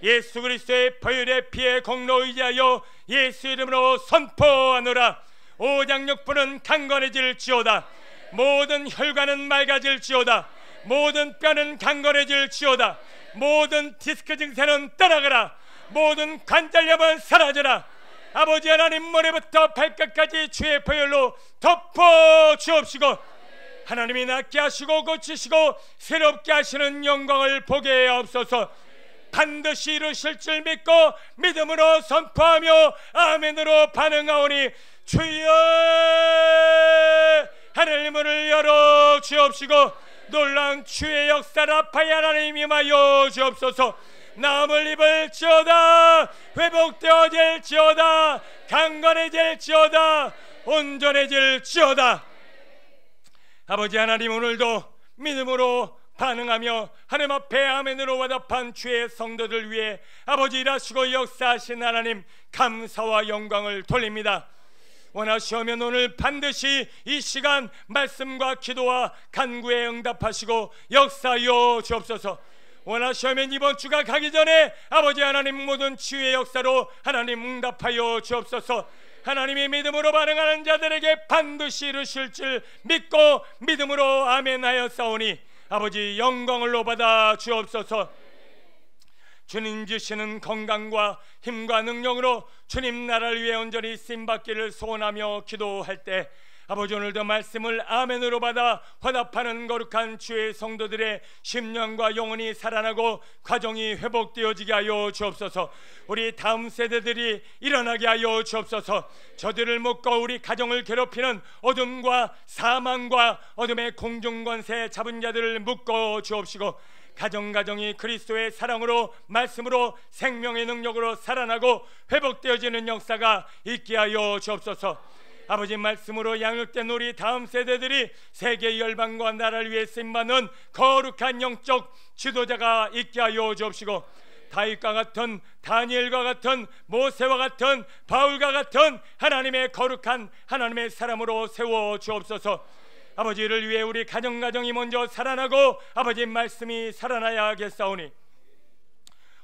예수 그리스도의 보혈의 피에 공로 의지하여 예수 이름으로 선포하노라. 오장육부는 강건해질지어다. 모든 혈관은 맑아질지어다. 모든 뼈는 강건해질지어다. 모든 디스크 증세는 떠나가라. 모든 관절염은 사라져라. 아버지 하나님 머리부터 발끝까지 주의 보혈로 덮어 주옵시고 하나님이 낫게 하시고 고치시고 새롭게 하시는 영광을 보게 하옵소서. 반드시 이루실 줄 믿고 믿음으로 선포하며 아멘으로 반응하오니 주여 하늘의 문을 열어 주옵시고 놀라운 주의 역사를 아파야 하나님 임하여 주옵소서. 나음을 입을지어다. 회복되어질지어다. 강건해질지어다. 온전해질지어다. 아버지 하나님 오늘도 믿음으로 반응하며 하나님 앞에 아멘으로 화답한 주의 성도들 위해 아버지 일하시고 역사하신 하나님 감사와 영광을 돌립니다. 원하시오면 오늘 반드시 이 시간 말씀과 기도와 간구에 응답하시고 역사하여 주옵소서. 원하시오면 이번 주가 가기 전에 아버지 하나님 모든 치유의 역사로 하나님 응답하여 주옵소서. 하나님이 믿음으로 반응하는 자들에게 반드시 이루실 줄 믿고 믿음으로 아멘하였사오니 아버지 영광을 받아 주옵소서. 주님 주시는 건강과 힘과 능력으로 주님 나라를 위해 온전히 쓰임받기를 소원하며 기도할 때 아버지, 오늘도 말씀을 아멘으로 받아 화답하는 거룩한 주의 성도들의 심령과 영혼이 살아나고 가정이 회복되어지게 하여 주옵소서. 우리 다음 세대들이 일어나게 하여 주옵소서. 저들을 묶어 우리 가정을 괴롭히는 어둠과 사망과 어둠의 공중권세 잡은 자들을 묶어 주옵시고, 가정이 그리스도의 사랑으로 말씀으로 생명의 능력으로 살아나고 회복되어지는 역사가 있게 하여 주옵소서. 아버지, 말씀으로 양육된 우리 다음 세대들이 세계 열방과 나라를 위해 쓰임받는 거룩한 영적 지도자가 있게 하여 주옵시고, 다윗과 같은, 다니엘과 같은, 모세와 같은, 바울과 같은 하나님의 거룩한 하나님의 사람으로 세워 주옵소서. 아버지를 위해 우리 가정이 먼저 살아나고 아버지 말씀이 살아나야 하겠사오니,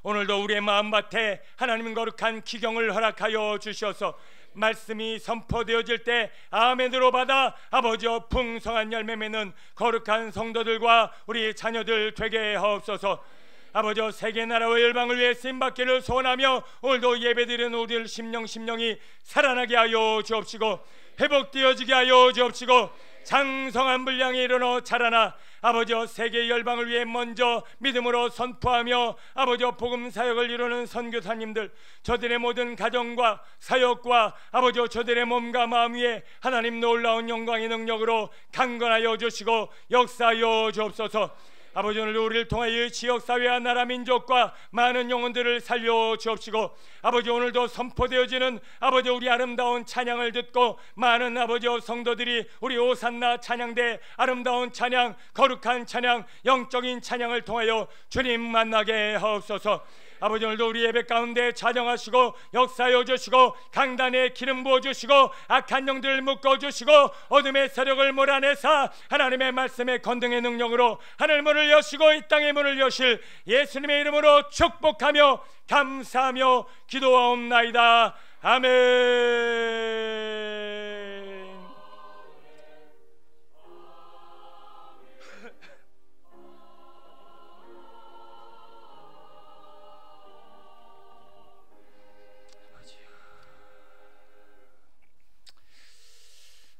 오늘도 우리의 마음밭에 하나님 거룩한 기경을 허락하여 주셔서 말씀이 선포되어질 때 아멘으로 받아 아버지여 풍성한 열매 맺는 거룩한 성도들과 우리 자녀들 되게 하옵소서. 아버지여 세계 나라와 열방을 위해 쓰임받기를 소원하며 오늘도 예배드리는 우리들 심령이 살아나게 하여 주옵시고, 회복되어지게 하여 주옵시고, 장성한 분량이 일어나 자라나 아버지여 세계 열방을 위해 먼저 믿음으로 선포하며 아버지여 복음 사역을 이루는 선교사님들, 저들의 모든 가정과 사역과 아버지여 저들의 몸과 마음 위에 하나님 놀라운 영광의 능력으로 강건하여 주시고 역사하여 주옵소서. 아버지, 오늘 우리를 통하여 지역사회와 나라 민족과 많은 영혼들을 살려 주옵시고, 아버지 오늘도 선포되어지는 아버지 우리 아름다운 찬양을 듣고 많은 아버지 성도들이 우리 오산나 찬양대 아름다운 찬양, 거룩한 찬양, 영적인 찬양을 통하여 주님 만나게 하옵소서. 아버지, 오늘도 우리 예배 가운데 자정하시고 역사하여 주시고, 강단에 기름 부어주시고, 악한 영들을 묶어주시고, 어둠의 세력을 몰아내사 하나님의 말씀의 건등의 능력으로 하늘 문을 여시고 이 땅의 문을 여실 예수님의 이름으로 축복하며 감사하며 기도하옵나이다. 아멘.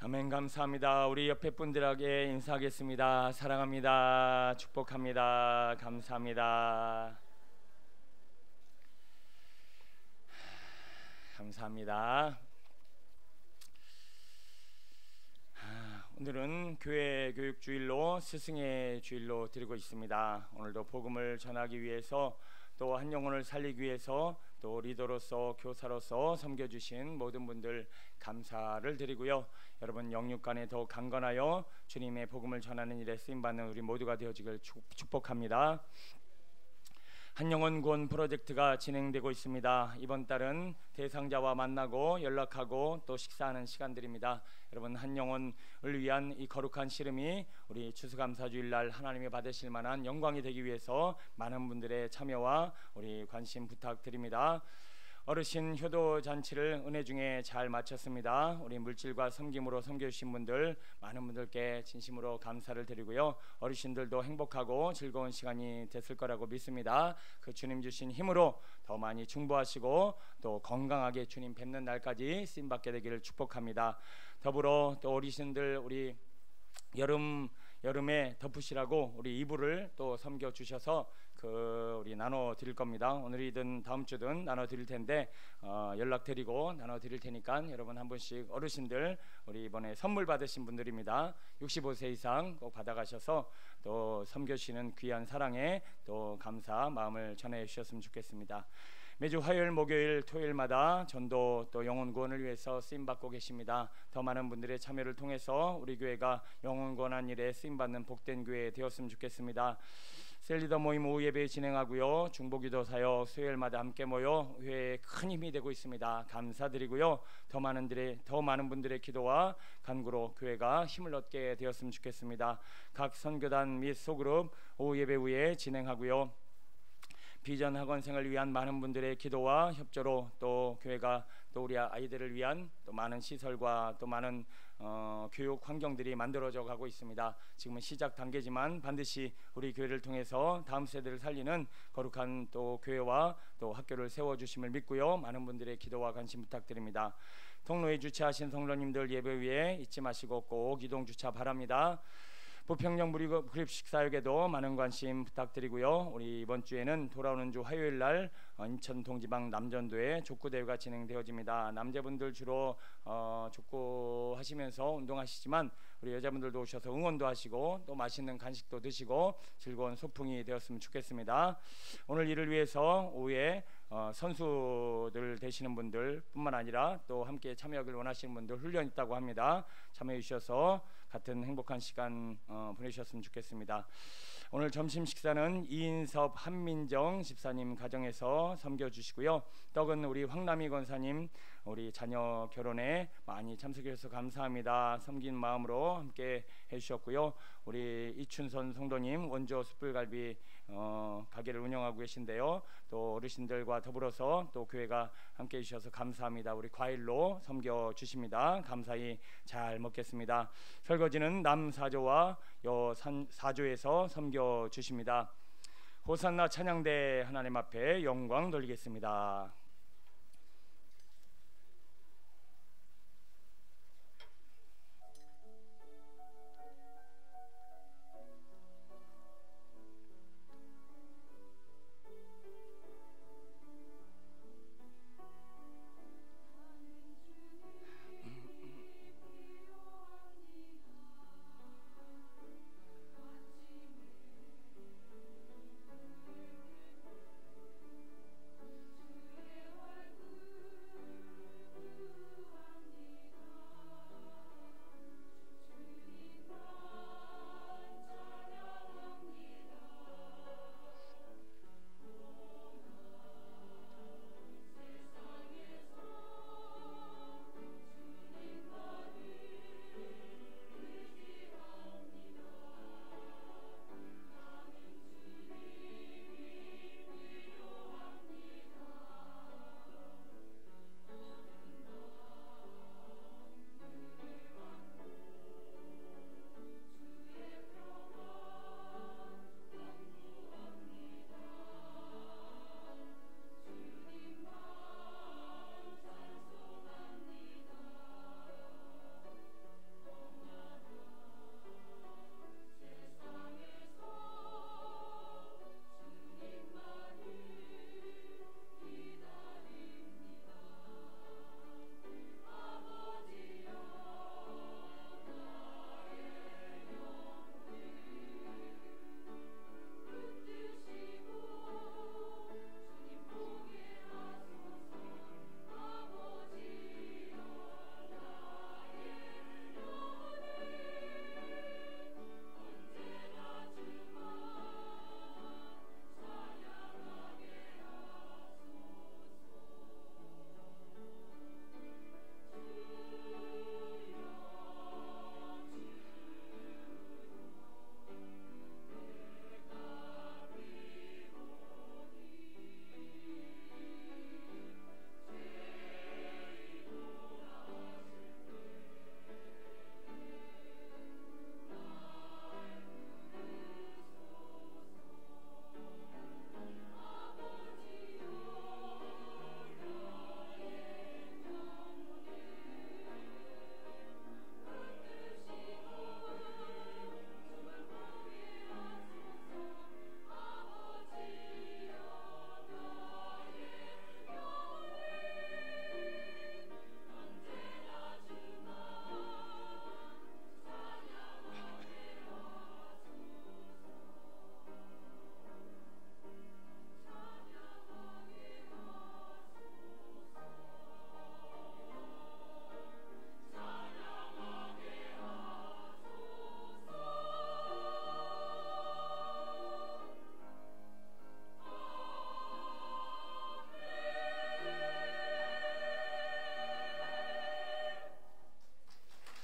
아멘. 감사합니다. 우리 옆에 분들에게 인사하겠습니다. 사랑합니다. 축복합니다. 감사합니다. 감사합니다. 오늘은 교회 교육주일로 스승의 주일로 드리고 있습니다. 오늘도 복음을 전하기 위해서, 또 한 영혼을 살리기 위해서, 또 리더로서 교사로서 섬겨주신 모든 분들 감사를 드리고요. 여러분 영육간에 더욱 강건하여 주님의 복음을 전하는 일에 쓰임받는 우리 모두가 되어지길 축복합니다. 한 영혼 구원 프로젝트가 진행되고 있습니다. 이번 달은 대상자와 만나고 연락하고 또 식사하는 시간들입니다. 여러분, 한 영혼을 위한 이 거룩한 씨름이 우리 추수감사주일날 하나님이 받으실 만한 영광이 되기 위해서 많은 분들의 참여와 우리 관심 부탁드립니다. 어르신 효도 잔치를 은혜 중에 잘 마쳤습니다. 우리 물질과 섬김으로 섬겨주신 분들, 많은 분들께 진심으로 감사를 드리고요. 어르신들도 행복하고 즐거운 시간이 됐을 거라고 믿습니다. 그 주님 주신 힘으로 더 많이 중보하시고 또 건강하게 주님 뵙는 날까지 쓰임받게 되기를 축복합니다. 더불어 또 어르신들 우리 여름에 덮으시라고 우리 이불을 또 섬겨 주셔서 우리 나눠 드릴 겁니다. 오늘이든 다음 주든 나눠 드릴 텐데 연락 드리고 나눠 드릴 테니까 여러분 한 분씩, 어르신들 우리 이번에 선물 받으신 분들입니다. 65세 이상 꼭 받아가셔서 또 섬겨주시는 귀한 사랑에 또 감사 마음을 전해 주셨으면 좋겠습니다. 매주 화요일, 목요일, 토요일마다 전도 또 영혼 구원을 위해서 쓰임 받고 계십니다. 더 많은 분들의 참여를 통해서 우리 교회가 영혼 구원한 일에 쓰임 받는 복된 교회 되었으면 좋겠습니다. 셀리더 모임 오후 예배 진행하고요. 중보기도 사역 수요일마다 함께 모여 회에 큰 힘이 되고 있습니다. 감사드리고요. 더 많은 분들의 기도와 간구로 교회가 힘을 얻게 되었으면 좋겠습니다. 각 선교단 및 소그룹 오후 예배 후에 진행하고요. 비전 학원생을 위한 많은 분들의 기도와 협조로 또 교회가 또 우리 아이들을 위한 또 많은 시설과 또 많은 교육 환경들이 만들어져 가고 있습니다. 지금은 시작 단계지만 반드시 우리 교회를 통해서 다음 세대를 살리는 거룩한 또 교회와 또 학교를 세워주심을 믿고요. 많은 분들의 기도와 관심 부탁드립니다. 통로에 주차하신 성도님들 예배 위에 잊지 마시고 꼭 이동 주차 바랍니다. 부평역 무료급식 사역에도 많은 관심 부탁드리고요. 우리 이번 주에는 돌아오는 주 화요일 날 인천 동지방 남전도에 족구 대회가 진행되어집니다. 남자분들 주로 족구 하시면서 운동하시지만 우리 여자분들도 오셔서 응원도 하시고 또 맛있는 간식도 드시고 즐거운 소풍이 되었으면 좋겠습니다. 오늘 이를 위해서 오후에 선수들 되시는 분들 뿐만 아니라 또 함께 참여하길 원하시는 분들 훈련 있다고 합니다. 참여해 주셔서 같은 행복한 시간 보내셨으면 좋겠습니다. 오늘 점심 식사는 이인섭 한민정 집사님 가정에서 섬겨주시고요. 떡은 우리 황남희 권사님 우리 자녀 결혼에 많이 참석해 주셔서 감사합니다. 섬긴 마음으로 함께 해주셨고요. 우리 이춘선 성도님 원조 숯불갈비 가게를 운영하고 계신데요. 또 어르신들과 더불어서 또 교회가 함께 해주셔서 감사합니다. 우리 과일로 섬겨주십니다. 감사히 잘 먹겠습니다. 설거지는 남사조와 여사조에서 섬겨주십니다. 호산나 찬양대 하나님 앞에 영광 돌리겠습니다.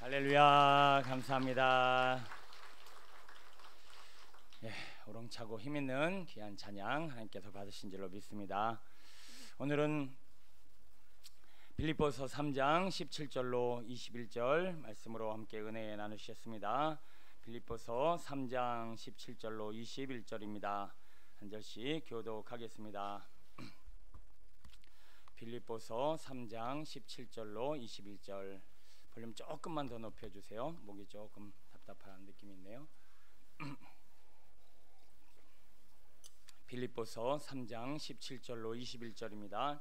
할렐루야, 감사합니다. 우렁차고 힘있는 귀한 찬양 하나님께서 받으신 줄로 믿습니다. 오늘은 빌립보서 3장 17절로 21절 말씀으로 함께 은혜 나누셨습니다. 빌립보서 3장 17절로 21절입니다. 한 절씩 교독하겠습니다. 빌립보서 3장 17절로 21절. 볼륨 조금만 더 높여주세요. 목이 조금 답답한 느낌이 있네요. 빌립보서 3장 17절로 21절입니다.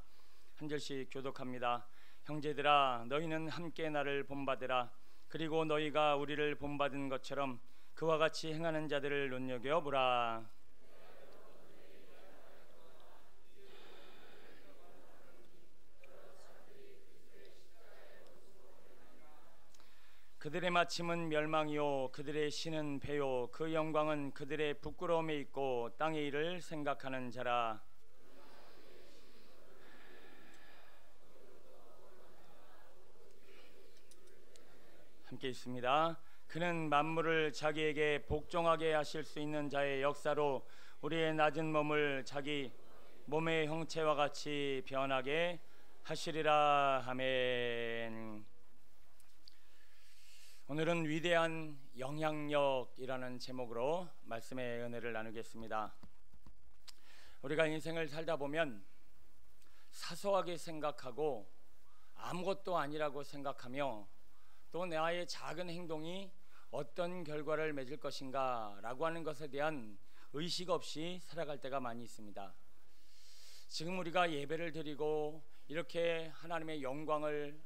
한 절씩 교독합니다. 형제들아, 너희는 함께 나를 본받으라. 그리고 너희가 우리를 본받은 것처럼 그와 같이 행하는 자들을 눈여겨보라. 그들의 마침은 멸망이요 그들의 신은 배요 그 영광은 그들의 부끄러움에 있고 땅의 일을 생각하는 자라. 함께 있습니다. 그는 만물을 자기에게 복종하게 하실 수 있는 자의 역사로 우리의 낮은 몸을 자기 몸의 형체와 같이 변하게 하시리라. 아멘. 오늘은 위대한 영향력이라는 제목으로 말씀의 은혜를 나누겠습니다. 우리가 인생을 살다 보면 사소하게 생각하고 아무것도 아니라고 생각하며 또 나의 작은 행동이 어떤 결과를 맺을 것인가 라고 하는 것에 대한 의식 없이 살아갈 때가 많이 있습니다. 지금 우리가 예배를 드리고 이렇게 하나님의 영광을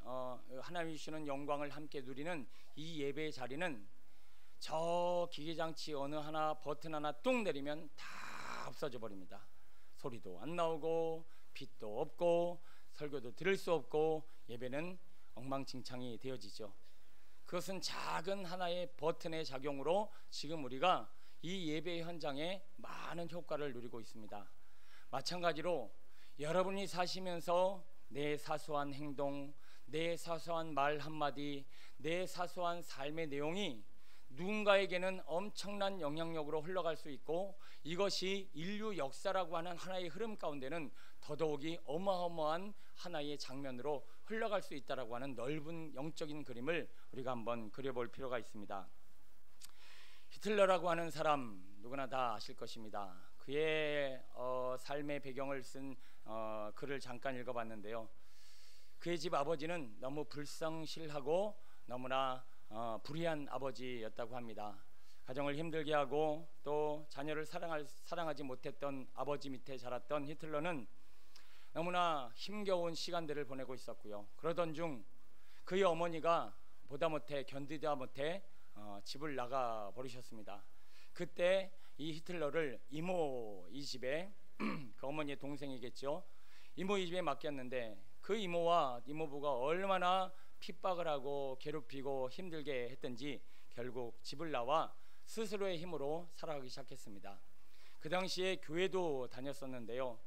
하나님이 주시는 영광을 함께 누리는 이 예배의 자리는 저 기계장치 어느 하나 버튼 하나 뚝 내리면 다 없어져 버립니다. 소리도 안 나오고 빛도 없고 설교도 들을 수 없고 예배는 엉망진창이 되어지죠. 그것은 작은 하나의 버튼의 작용으로 지금 우리가 이 예배 현장에 많은 효과를 누리고 있습니다. 마찬가지로 여러분이 사시면서 내 사소한 행동, 내 사소한 말 한마디, 내 사소한 삶의 내용이 누군가에게는 엄청난 영향력으로 흘러갈 수 있고 이것이 인류 역사라고 하는 하나의 흐름 가운데는 더더욱이 어마어마한 하나의 장면으로 흘러갈 수 있다라고 하는 넓은 영적인 그림을 우리가 한번 그려볼 필요가 있습니다. 히틀러라고 하는 사람 누구나 다 아실 것입니다. 그의 삶의 배경을 쓴 글을 잠깐 읽어봤는데요. 그의 집 아버지는 너무 불성실하고 너무나 불의한 아버지였다고 합니다. 가정을 힘들게 하고 또 자녀를 사랑하지 못했던 아버지 밑에 자랐던 히틀러는 너무나 힘겨운 시간들을 보내고 있었고요. 그러던 중 그의 어머니가 보다 못해 견디다 못해 집을 나가 버리셨습니다. 그때 이 히틀러를 이모 이 집에 그 어머니의 동생이겠죠. 이모 이 집에 맡겼는데 그 이모와 이모부가 얼마나 핍박을 하고 괴롭히고 힘들게 했던지 결국 집을 나와 스스로의 힘으로 살아가기 시작했습니다. 그 당시에 교회도 다녔었는데요.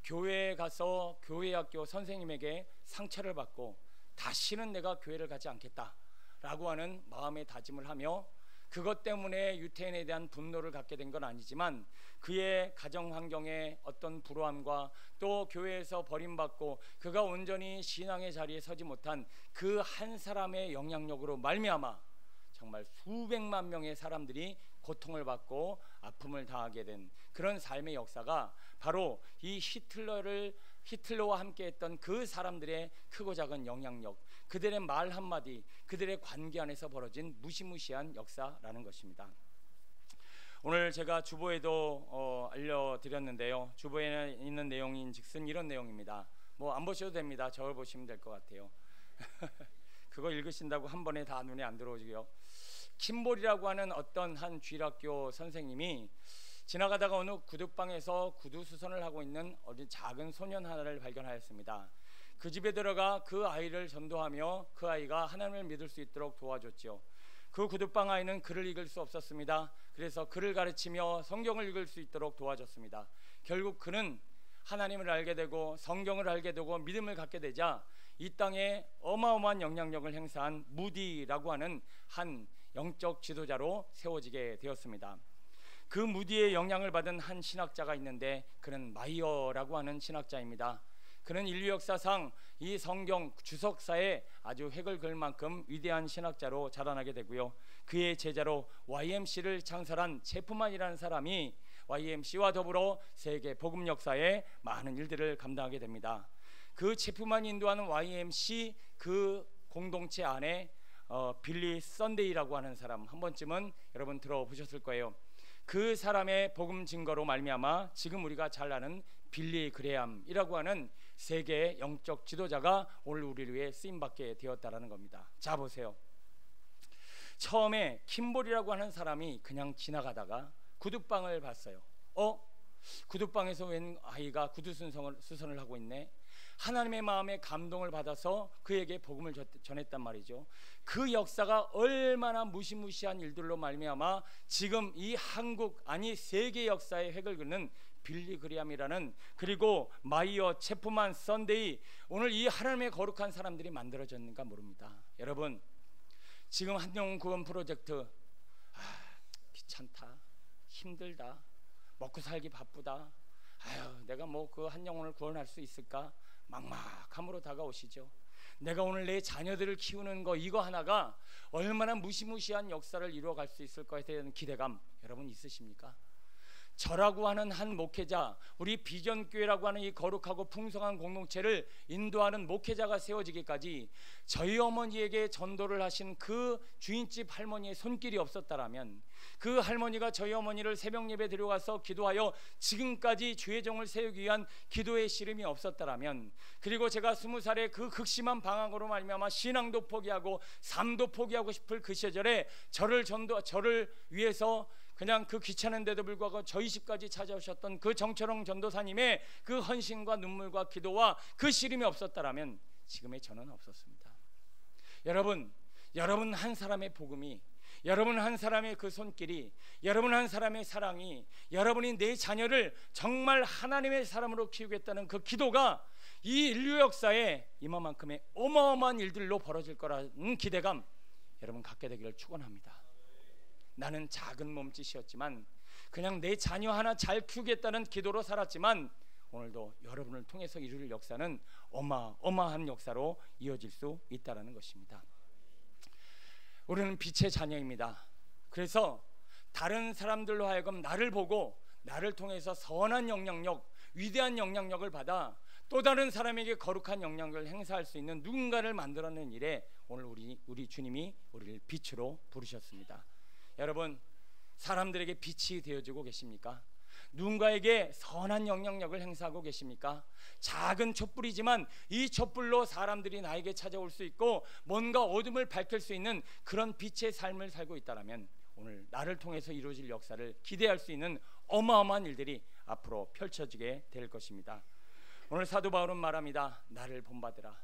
교회에 가서 교회학교 선생님에게 상처를 받고 다시는 내가 교회를 가지 않겠다라고 하는 마음의 다짐을 하며 그것 때문에 유태인에 대한 분노를 갖게 된 건 아니지만 그의 가정 환경에 어떤 불우함과 또 교회에서 버림받고 그가 온전히 신앙의 자리에 서지 못한 그 한 사람의 영향력으로 말미암아 정말 수백만 명의 사람들이 고통을 받고 아픔을 당하게 된 그런 삶의 역사가 바로 이 히틀러와 함께했던 그 사람들의 크고 작은 영향력, 그들의 말 한마디, 그들의 관계 안에서 벌어진 무시무시한 역사라는 것입니다. 오늘 제가 주보에도 알려드렸는데요. 주보에 있는 내용인즉슨 이런 내용입니다. 뭐 안 보셔도 됩니다. 저를 보시면 될 것 같아요. 그거 읽으신다고 한 번에 다 눈에 안 들어오고요. 킴볼이라고 하는 어떤 한 주일학교 선생님이 지나가다가 어느 구두방에서 구두 수선을 하고 있는 어린 작은 소년 하나를 발견하였습니다. 그 집에 들어가 그 아이를 전도하며 그 아이가 하나님을 믿을 수 있도록 도와줬죠. 그 구두방 아이는 글을 읽을 수 없었습니다. 그래서 글을 가르치며 성경을 읽을 수 있도록 도와줬습니다. 결국 그는 하나님을 알게 되고 성경을 알게 되고 믿음을 갖게 되자 이 땅에 어마어마한 영향력을 행사한 무디라고 하는 한 영적 지도자로 세워지게 되었습니다. 그 무디의 영향을 받은 한 신학자가 있는데 그는 마이어라고 하는 신학자입니다. 그는 인류 역사상 이 성경 주석사에 아주 획을 그을 만큼 위대한 신학자로 자라나게 되고요. 그의 제자로 YMC를 창설한 제프만이라는 사람이 YMC와 더불어 세계 복음 역사에 많은 일들을 감당하게 됩니다. 그 제프만이 인도하는 YMC 그 공동체 안에 빌리 썬데이라고 하는 사람 한 번쯤은 여러분 들어보셨을 거예요. 그 사람의 복음 증거로 말미암아 지금 우리가 잘 아는 빌리 그레함이라고 하는 세계의 영적 지도자가 오늘 우리를 위해 쓰임받게 되었다라는 겁니다. 자, 보세요. 처음에 킴볼이라고 하는 사람이 그냥 지나가다가 구두방을 봤어요. 구두방에서 웬 아이가 구두수선을 하고 있네. 하나님의 마음에 감동을 받아서 그에게 복음을 전했단 말이죠. 그 역사가 얼마나 무시무시한 일들로 말미암아 지금 이 한국 아니 세계 역사의 획을 긋는 빌리 그레함이라는, 그리고 마이어, 체프만, 썬데이, 오늘 이 하나님의 거룩한 사람들이 만들어졌는가 모릅니다. 여러분, 지금 한영혼 구원 프로젝트, 귀찮다, 힘들다, 먹고 살기 바쁘다, 내가 뭐 그 한 영혼을 구원할 수 있을까, 막막함으로 다가오시죠. 내가 오늘 내 자녀들을 키우는 거 이거 하나가 얼마나 무시무시한 역사를 이루어갈 수 있을 거에 대한 기대감 여러분 있으십니까? 저라고 하는 한 목회자, 우리 비전교회라고 하는 이 거룩하고 풍성한 공동체를 인도하는 목회자가 세워지기까지 저희 어머니에게 전도를 하신 그 주인집 할머니의 손길이 없었다라면, 그 할머니가 저희 어머니를 새벽 예배 데려가서 기도하여 지금까지 주의 종을 세우기 위한 기도의 씨름이 없었다라면, 그리고 제가 20살에 그 극심한 방황으로 말미암아 신앙도 포기하고 삶도 포기하고 싶을 그 시절에 저를 위해서 그냥 그 귀찮은데도 불구하고 저희 집까지 찾아오셨던 그 정철홍 전도사님의 그 헌신과 눈물과 기도와 그 씨름이 없었다라면 지금의 저는 없었습니다. 여러분 한 사람의 복음이, 여러분 한 사람의 그 손길이, 여러분 한 사람의 사랑이, 여러분이 내 자녀를 정말 하나님의 사람으로 키우겠다는 그 기도가 이 인류 역사에 이만큼의 어마어마한 일들로 벌어질 거라는 기대감 여러분 갖게 되기를 축원합니다. 나는 작은 몸짓이었지만 그냥 내 자녀 하나 잘 키우겠다는 기도로 살았지만 오늘도 여러분을 통해서 이룰 역사는 어마어마한 역사로 이어질 수 있다는 것입니다. 우리는 빛의 자녀입니다. 그래서 다른 사람들로 하여금 나를 보고 나를 통해서 선한 영향력, 위대한 영향력을 받아 또 다른 사람에게 거룩한 영향력을 행사할 수 있는 누군가를 만들어내는 일에 오늘 우리 주님이 우리를 빛으로 부르셨습니다. 여러분, 사람들에게 빛이 되어주고 계십니까? 누군가에게 선한 영향력을 행사하고 계십니까? 작은 촛불이지만 이 촛불로 사람들이 나에게 찾아올 수 있고 뭔가 어둠을 밝힐 수 있는 그런 빛의 삶을 살고 있다면 오늘 나를 통해서 이루어질 역사를 기대할 수 있는 어마어마한 일들이 앞으로 펼쳐지게 될 것입니다. 오늘 사도 바울은 말합니다. 나를 본받으라.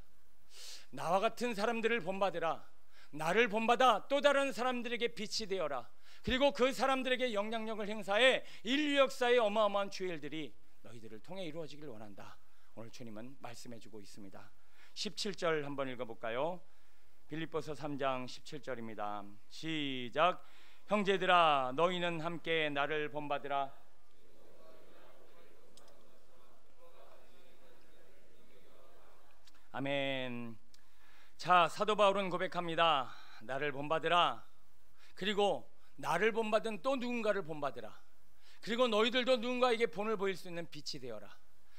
나와 같은 사람들을 본받으라. 나를 본받아 또 다른 사람들에게 빛이 되어라. 그리고 그 사람들에게 영향력을 행사해 인류 역사의 어마어마한 주의 일들이 너희들을 통해 이루어지길 원한다. 오늘 주님은 말씀해주고 있습니다. 17절 한번 읽어볼까요? 빌립보서 3장 17절입니다. 시작. 형제들아 너희는 함께 나를 본받으라. 아멘. 자, 사도 바울은 고백합니다. 나를 본받으라. 그리고 나를 본받은 또 누군가를 본받으라. 그리고 너희들도 누군가에게 본을 보일 수 있는 빛이 되어라.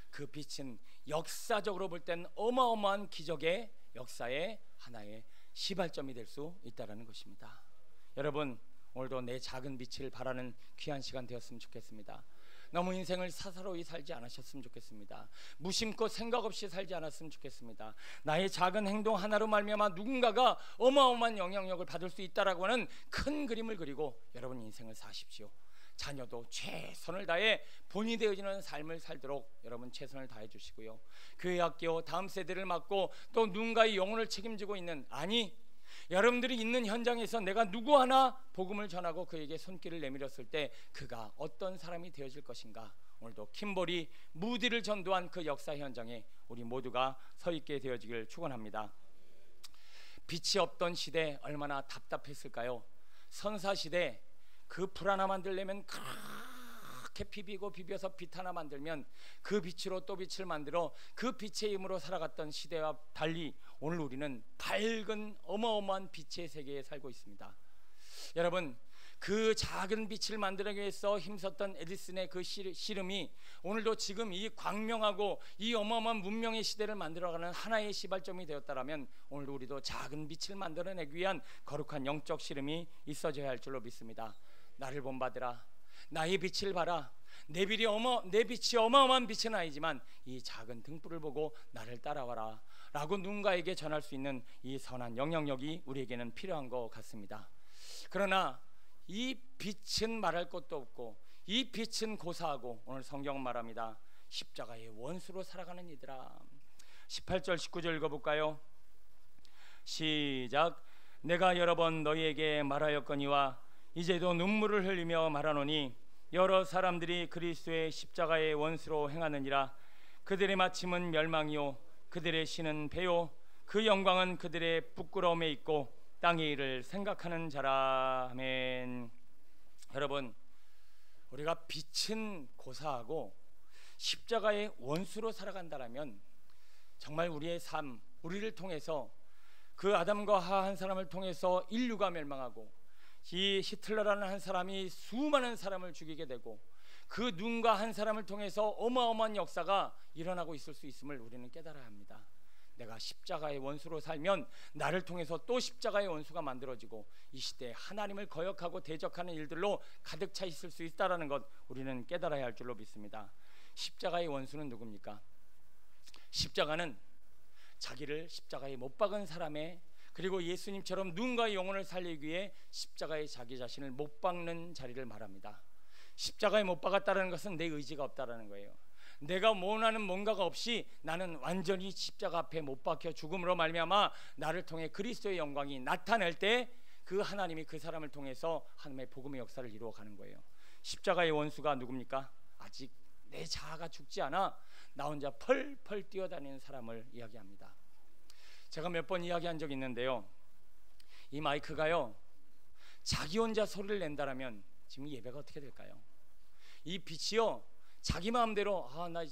그 빛은 역사적으로 볼 땐 어마어마한 기적의 역사의 하나의 시발점이 될 수 있다는 것입니다. 여러분, 오늘도 내 작은 빛을 바라는 귀한 시간 되었으면 좋겠습니다. 너무 인생을 사사로이 살지 않으셨으면 좋겠습니다. 무심코 생각 없이 살지 않았으면 좋겠습니다. 나의 작은 행동 하나로 말미암아 누군가가 어마어마한 영향력을 받을 수 있다라고 하는 큰 그림을 그리고 여러분 인생을 사십시오. 자녀도 최선을 다해 본이 되어지는 삶을 살도록 여러분 최선을 다해 주시고요. 교회 학교 다음 세대를 맡고 또 누군가의 영혼을 책임지고 있는, 아니 여러분들이 있는 현장에서 내가 누구 하나 복음을 전하고 그에게 손길을 내밀었을 때 그가 어떤 사람이 되어질 것인가. 오늘도 킴볼이 무디를 전도한 그 역사 현장에 우리 모두가 서 있게 되어지길 축원합니다. 빛이 없던 시대 얼마나 답답했을까요? 선사시대 그 불 하나 만들려면 그렇게 비벼서 빛 하나 만들면 그 빛으로 또 빛을 만들어 그 빛의 힘으로 살아갔던 시대와 달리 오늘 우리는 밝은 어마어마한 빛의 세계에 살고 있습니다. 여러분, 그 작은 빛을 만들기 위해서 힘썼던 에디슨의 그 씨름이 오늘도 지금 이 광명하고 이 어마어마한 문명의 시대를 만들어가는 하나의 시발점이 되었다라면 오늘도 우리도 작은 빛을 만들어내기 위한 거룩한 영적 씨름이 있어져야 할 줄로 믿습니다. 나를 본받으라. 나의 빛을 봐라. 내 빛이 어마어마한 빛은 아니지만 이 작은 등불을 보고 나를 따라와라 라고 누군가에게 전할 수 있는 이 선한 영향력이 우리에게는 필요한 것 같습니다. 그러나 이 빛은 말할 것도 없고 이 빛은 고사하고 오늘 성경은 말합니다. 십자가의 원수로 살아가는 이들아. 18절 19절 읽어볼까요? 시작. 내가 여러 번 너희에게 말하였거니와 이제도 눈물을 흘리며 말하노니 여러 사람들이 그리스도의 십자가의 원수로 행하느니라. 그들의 마침은 멸망이요 그들의 신은 배요 그 영광은 그들의 부끄러움에 있고 땅의 일을 생각하는 자라. 아멘. 여러분, 우리가 빛은 고사하고 십자가의 원수로 살아간다라면 정말 우리의 삶, 우리를 통해서 그 아담과 하와 한 사람을 통해서 인류가 멸망하고 이 히틀러라는 한 사람이 수많은 사람을 죽이게 되고 그 누군가 한 사람을 통해서 어마어마한 역사가 일어나고 있을 수 있음을 우리는 깨달아야 합니다. 내가 십자가의 원수로 살면 나를 통해서 또 십자가의 원수가 만들어지고 이 시대에 하나님을 거역하고 대적하는 일들로 가득 차 있을 수 있다는 것 우리는 깨달아야 할 줄로 믿습니다. 십자가의 원수는 누굽니까? 십자가는 자기를 십자가에 못 박은 사람의, 그리고 예수님처럼 누군가의 영혼을 살리기 위해 십자가에 자기 자신을 못 박는 자리를 말합니다. 십자가에 못 박았다는 것은 내 의지가 없다라는 거예요. 내가 원하는 뭔가가 없이 나는 완전히 십자가 앞에 못 박혀 죽음으로 말미암아 나를 통해 그리스도의 영광이 나타날 때 그 하나님이 그 사람을 통해서 하나님의 복음의 역사를 이루어가는 거예요. 십자가의 원수가 누굽니까? 아직 내 자아가 죽지 않아 나 혼자 펄펄 뛰어다니는 사람을 이야기합니다. 제가 몇 번 이야기한 적이 있는데요, 이 마이크가요 자기 혼자 소리를 낸다라면 지금 예배가 어떻게 될까요? 이 빛이요 자기 마음대로 나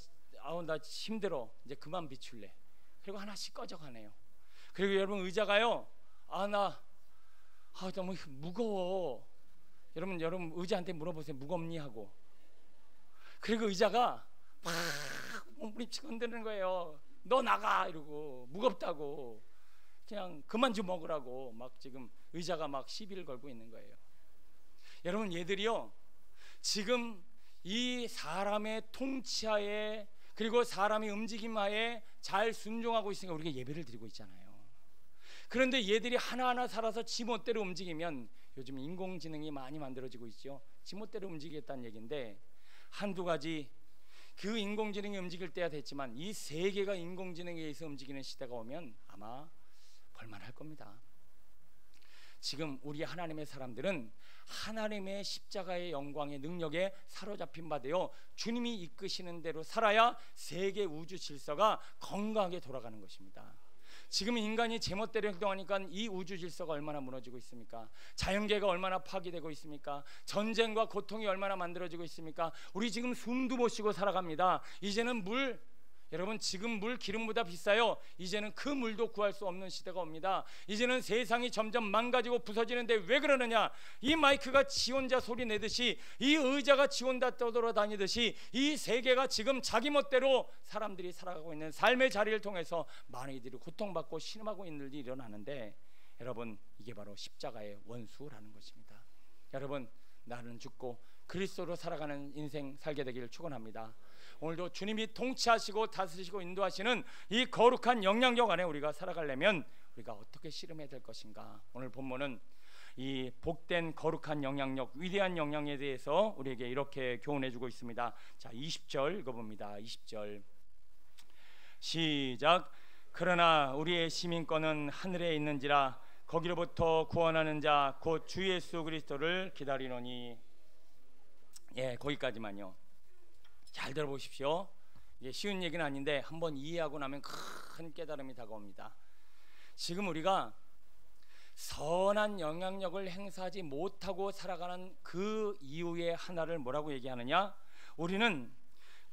힘들어 이제 그만 비출래, 그리고 하나씩 꺼져가네요. 그리고 여러분 의자가요 너무 무거워. 여러분 의자한테 물어보세요. 무겁니 하고. 그리고 의자가 막 몸부림치고 흔드는 거예요. 너 나가 이러고, 무겁다고, 그냥 그만 좀 먹으라고 막 지금 의자가 막 시비를 걸고 있는 거예요. 여러분 얘들이요 지금 이 사람의 통치하에 그리고 사람의 움직임 하에 잘 순종하고 있으니까 우리가 예배를 드리고 있잖아요. 그런데 얘들이 하나하나 살아서 지멋대로 움직이면, 요즘 인공지능이 많이 만들어지고 있죠. 지멋대로 움직이겠다는 얘기인데 한두 가지, 그 인공지능이 움직일 때야 됐지만 이 세계가 인공지능에 의해서 움직이는 시대가 오면 아마 볼만할 겁니다. 지금 우리 하나님의 사람들은 하나님의 십자가의 영광의 능력에 사로잡힌 바 되어 주님이 이끄시는 대로 살아야 세계 우주 질서가 건강하게 돌아가는 것입니다. 지금 인간이 제멋대로 행동하니까 이 우주 질서가 얼마나 무너지고 있습니까? 자연계가 얼마나 파괴되고 있습니까? 전쟁과 고통이 얼마나 만들어지고 있습니까? 우리 지금 숨도 못 쉬고 살아갑니다. 이제는 여러분 지금 물 기름보다 비싸요. 이제는 그 물도 구할 수 없는 시대가 옵니다. 이제는 세상이 점점 망가지고 부서지는데 왜 그러느냐? 이 마이크가 지 혼자 소리 내듯이, 이 의자가 지 혼자 떠돌아다니듯이 이 세계가 지금 자기 멋대로 사람들이 살아가고 있는 삶의 자리를 통해서 많은 이들이 고통받고 신음하고 있는 일이 일어나는데, 여러분 이게 바로 십자가의 원수라는 것입니다. 여러분 나는 죽고 그리스도로 살아가는 인생 살게 되기를 축원합니다. 오늘도 주님이 통치하시고 다스리시고 인도하시는 이 거룩한 영향력 안에 우리가 살아가려면 우리가 어떻게 씨름해야 될 것인가? 오늘 본문은 이 복된 거룩한 영향력, 위대한 영향에 대해서 우리에게 이렇게 교훈해 주고 있습니다. 자, 20절 읽어봅니다. 20절 시작. 그러나 우리의 시민권은 하늘에 있는지라 거기로부터 구원하는 자 곧 주 예수 그리스도를 기다리노니. 예, 거기까지만요. 잘 들어보십시오. 이게 쉬운 얘기는 아닌데 한번 이해하고 나면 큰 깨달음이 다가옵니다. 지금 우리가 선한 영향력을 행사하지 못하고 살아가는 그 이유의 하나를 뭐라고 얘기하느냐? 우리는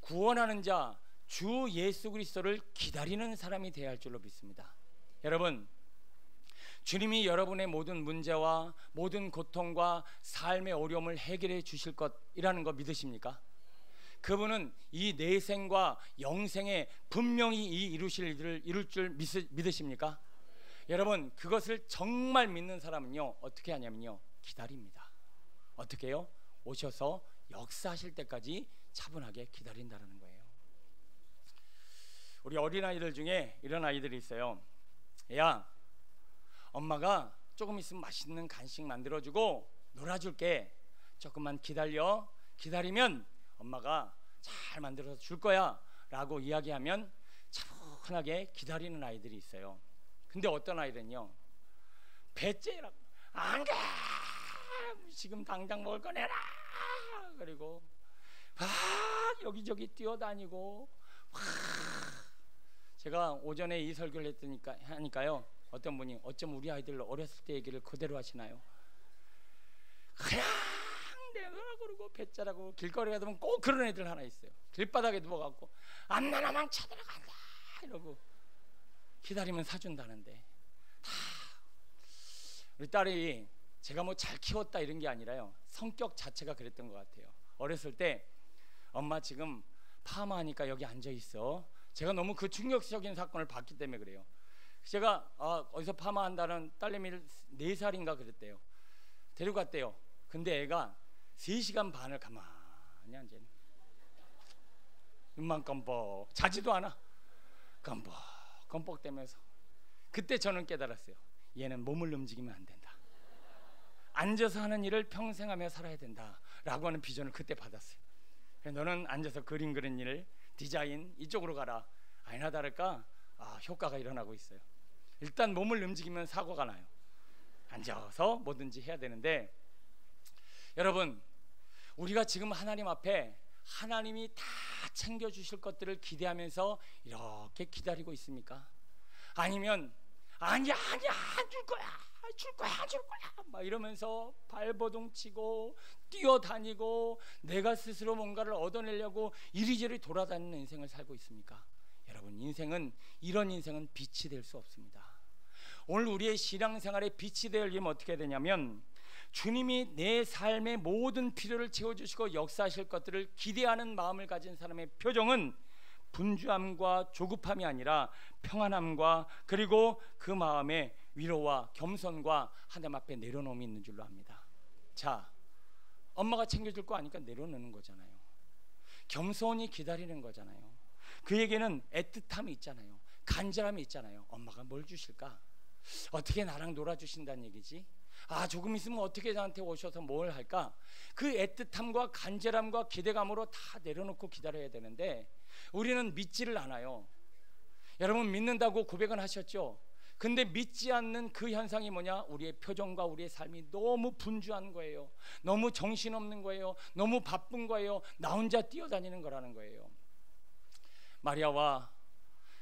구원하는 자 주 예수 그리스도를 기다리는 사람이 되어야 할 줄로 믿습니다. 여러분 주님이 여러분의 모든 문제와 모든 고통과 삶의 어려움을 해결해 주실 것이라는 거 믿으십니까? 그분은 이 내생과 영생에 분명히 이루실 일을 이룰 줄 믿으십니까? 여러분, 그것을 정말 믿는 사람은요, 어떻게 하냐면요, 기다립니다. 어떻게 해요? 오셔서 역사하실 때까지 차분하게 기다린다는 거예요. 우리 어린아이들 중에 이런 아이들이 있어요. 야, 엄마가 조금 있으면 맛있는 간식 만들어주고 놀아줄게. 조금만 기다려. 기다리면 엄마가 잘 만들어서 줄 거야 라고 이야기하면 차분하게 기다리는 아이들이 있어요. 근데 어떤 아이는요, 배째라고, 안 가! 지금 당장 먹을 거 내라! 그리고 여기저기 뛰어다니고, 제가 오전에 이 설교를 하니까요, 어떤 분이 어쩜 우리 아이들 어렸을 때 얘기를 그대로 하시나요? 그냥 내가 그러고 배짜라고 길거리 가다 보면 꼭 그런 애들 하나 있어요. 길바닥에 누워갖고 앞나라만 쳐들어간다 이러고 기다리면 사준다는데, 우리 딸이 제가 뭐 잘 키웠다 이런 게 아니라요, 성격 자체가 그랬던 것 같아요. 어렸을 때 엄마 지금 파마하니까 여기 앉아 있어. 제가 너무 그 충격적인 사건을 봤기 때문에 그래요. 제가 어디서 파마한다는 딸내미를 4살인가 그랬대요. 데리고 갔대요. 근데 애가 3시간 반을 가만히 앉아있네. 눈만 껌뻑, 자지도 않아. 껌뻑 대면서. 그때 저는 깨달았어요. 얘는 몸을 움직이면 안 된다. 앉아서 하는 일을 평생 하며 살아야 된다 라고 하는 비전을 그때 받았어요. 너는 앉아서 그림 그리는 일, 디자인 이쪽으로 가라. 아니나 다를까 효과가 일어나고 있어요. 일단 몸을 움직이면 사고가 나요. 앉아서 뭐든지 해야 되는데, 여러분, 우리가 지금 하나님 앞에 하나님이 다 챙겨주실 것들을 기대하면서 이렇게 기다리고 있습니까? 아니면 아니야 안 줄 거야 막 이러면서 발버둥 치고 뛰어다니고 내가 스스로 뭔가를 얻어내려고 이리저리 돌아다니는 인생을 살고 있습니까? 여러분, 이런 인생은 빛이 될 수 없습니다. 오늘 우리의 신앙생활에 빛이 되려면 어떻게 되냐면, 주님이 내 삶의 모든 필요를 채워주시고 역사하실 것들을 기대하는 마음을 가진 사람의 표정은 분주함과 조급함이 아니라 평안함과, 그리고 그 마음에 위로와 겸손과 하나님 앞에 내려놓음이 있는 줄로 압니다. 자, 엄마가 챙겨줄 거 아니까 내려놓는 거잖아요. 겸손히 기다리는 거잖아요. 그에게는 애틋함이 있잖아요. 간절함이 있잖아요. 엄마가 뭘 주실까? 어떻게 나랑 놀아주신다는 얘기지? 조금 있으면 어떻게 저한테 오셔서 뭘 할까? 그 애틋함과 간절함과 기대감으로 다 내려놓고 기다려야 되는데, 우리는 믿지를 않아요. 여러분, 믿는다고 고백은 하셨죠? 근데 믿지 않는 그 현상이 뭐냐? 우리의 표정과 우리의 삶이 너무 분주한 거예요. 너무 정신없는 거예요. 너무 바쁜 거예요. 나 혼자 뛰어다니는 거라는 거예요. 마리아와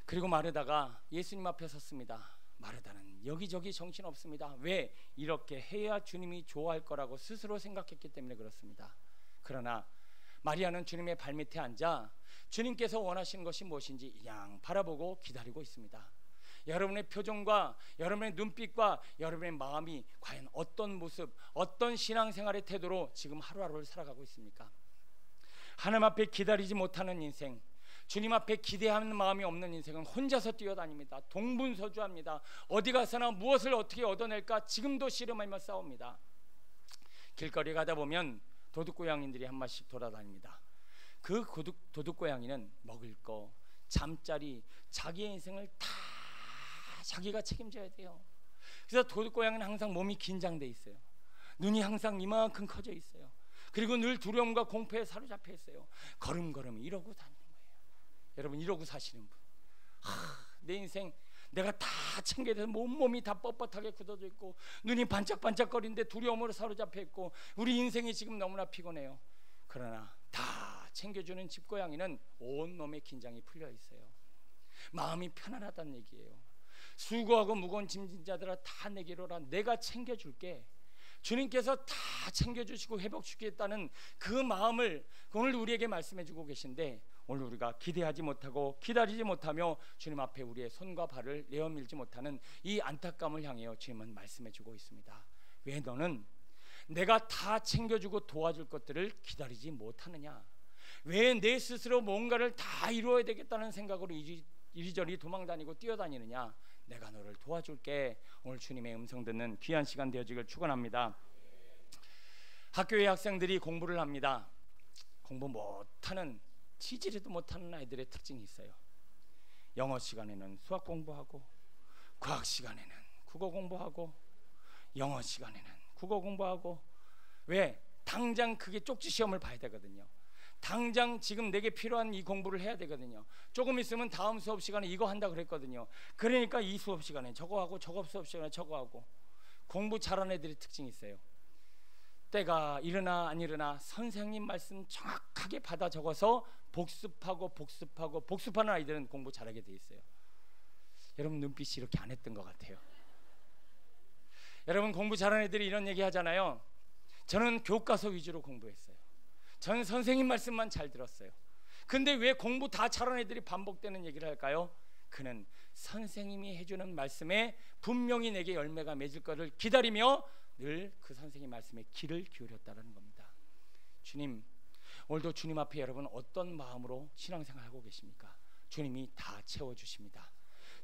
그리고 마르다가 예수님 앞에 섰습니다. 마르다는 여기저기 정신없습니다. 왜? 이렇게 해야 주님이 좋아할 거라고 스스로 생각했기 때문에 그렇습니다. 그러나 마리아는 주님의 발밑에 앉아 주님께서 원하시는 것이 무엇인지 그냥 바라보고 기다리고 있습니다. 여러분의 표정과 여러분의 눈빛과 여러분의 마음이 과연 어떤 모습, 어떤 신앙생활의 태도로 지금 하루하루를 살아가고 있습니까? 하나님 앞에 기다리지 못하는 인생, 주님 앞에 기대하는 마음이 없는 인생은 혼자서 뛰어다닙니다. 동분서주합니다. 어디 가서나 무엇을 어떻게 얻어낼까 지금도 씨름하며 싸웁니다. 길거리 가다 보면 도둑고양이들이 한 마씩 돌아다닙니다. 그 도둑고양이는 먹을 거, 잠자리, 자기의 인생을 다 자기가 책임져야 돼요. 그래서 도둑고양이는 항상 몸이 긴장돼 있어요. 눈이 항상 이만큼 커져 있어요. 그리고 늘 두려움과 공포에 사로잡혀 있어요. 걸음걸음 이러고 다니는 거예요. 여러분, 이러고 사시는 분, 내 인생 내가 다 챙겨야 돼서 몸이 다 뻣뻣하게 굳어져 있고 눈이 반짝반짝거리는데 두려움으로 사로잡혀 있고 우리 인생이 지금 너무나 피곤해요. 그러나 다 챙겨주는 집고양이는 온몸의 긴장이 풀려 있어요. 마음이 편안하다는 얘기예요. 수고하고 무거운 짐진 자들아 다 내게로 오라. 내가 챙겨줄게. 주님께서 다 챙겨주시고 회복시키겠다는 그 마음을 오늘 우리에게 말씀해주고 계신데, 오늘 우리가 기대하지 못하고 기다리지 못하며 주님 앞에 우리의 손과 발을 내어밀지 못하는 이 안타까움을 향해요 주님은 말씀해주고 있습니다. 왜 너는 내가 다 챙겨주고 도와줄 것들을 기다리지 못하느냐? 왜 내 스스로 뭔가를 다 이루어야 되겠다는 생각으로 이리저리 도망다니고 뛰어다니느냐? 내가 너를 도와줄게. 오늘 주님의 음성 듣는 귀한 시간 되어지길 축원합니다. 학교의 학생들이 공부를 합니다. 공부 못하는, 지지리도 못하는 아이들의 특징이 있어요. 영어 시간에는 수학 공부하고, 과학 시간에는 국어 공부하고, 영어 시간에는 국어 공부하고. 왜? 당장 그게 쪽지 시험을 봐야 되거든요. 당장 지금 내게 필요한 이 공부를 해야 되거든요. 조금 있으면 다음 수업 시간에 이거 한다 그랬거든요. 그러니까 이 수업 시간에 저거 하고, 저거 수업 시간에 저거 하고. 공부 잘하는 애들이 특징이 있어요. 때가 이르나 안 이르나 선생님 말씀 정확하게 받아 적어서 복습하는 아이들은 공부 잘하게 돼 있어요. 여러분 눈빛이 이렇게 안 했던 것 같아요. 여러분 공부 잘하는 애들이 이런 얘기 하잖아요. 저는 교과서 위주로 공부했어요. 저는 선생님 말씀만 잘 들었어요. 근데 왜 공부 다 잘하는 애들이 반복되는 얘기를 할까요? 그는 선생님이 해주는 말씀에 분명히 내게 열매가 맺을 것을 기다리며 늘 그 선생님 말씀에 귀를 기울였다는 겁니다. 주님, 오늘도 주님 앞에 여러분 어떤 마음으로 신앙생활하고 계십니까? 주님이 다 채워주십니다.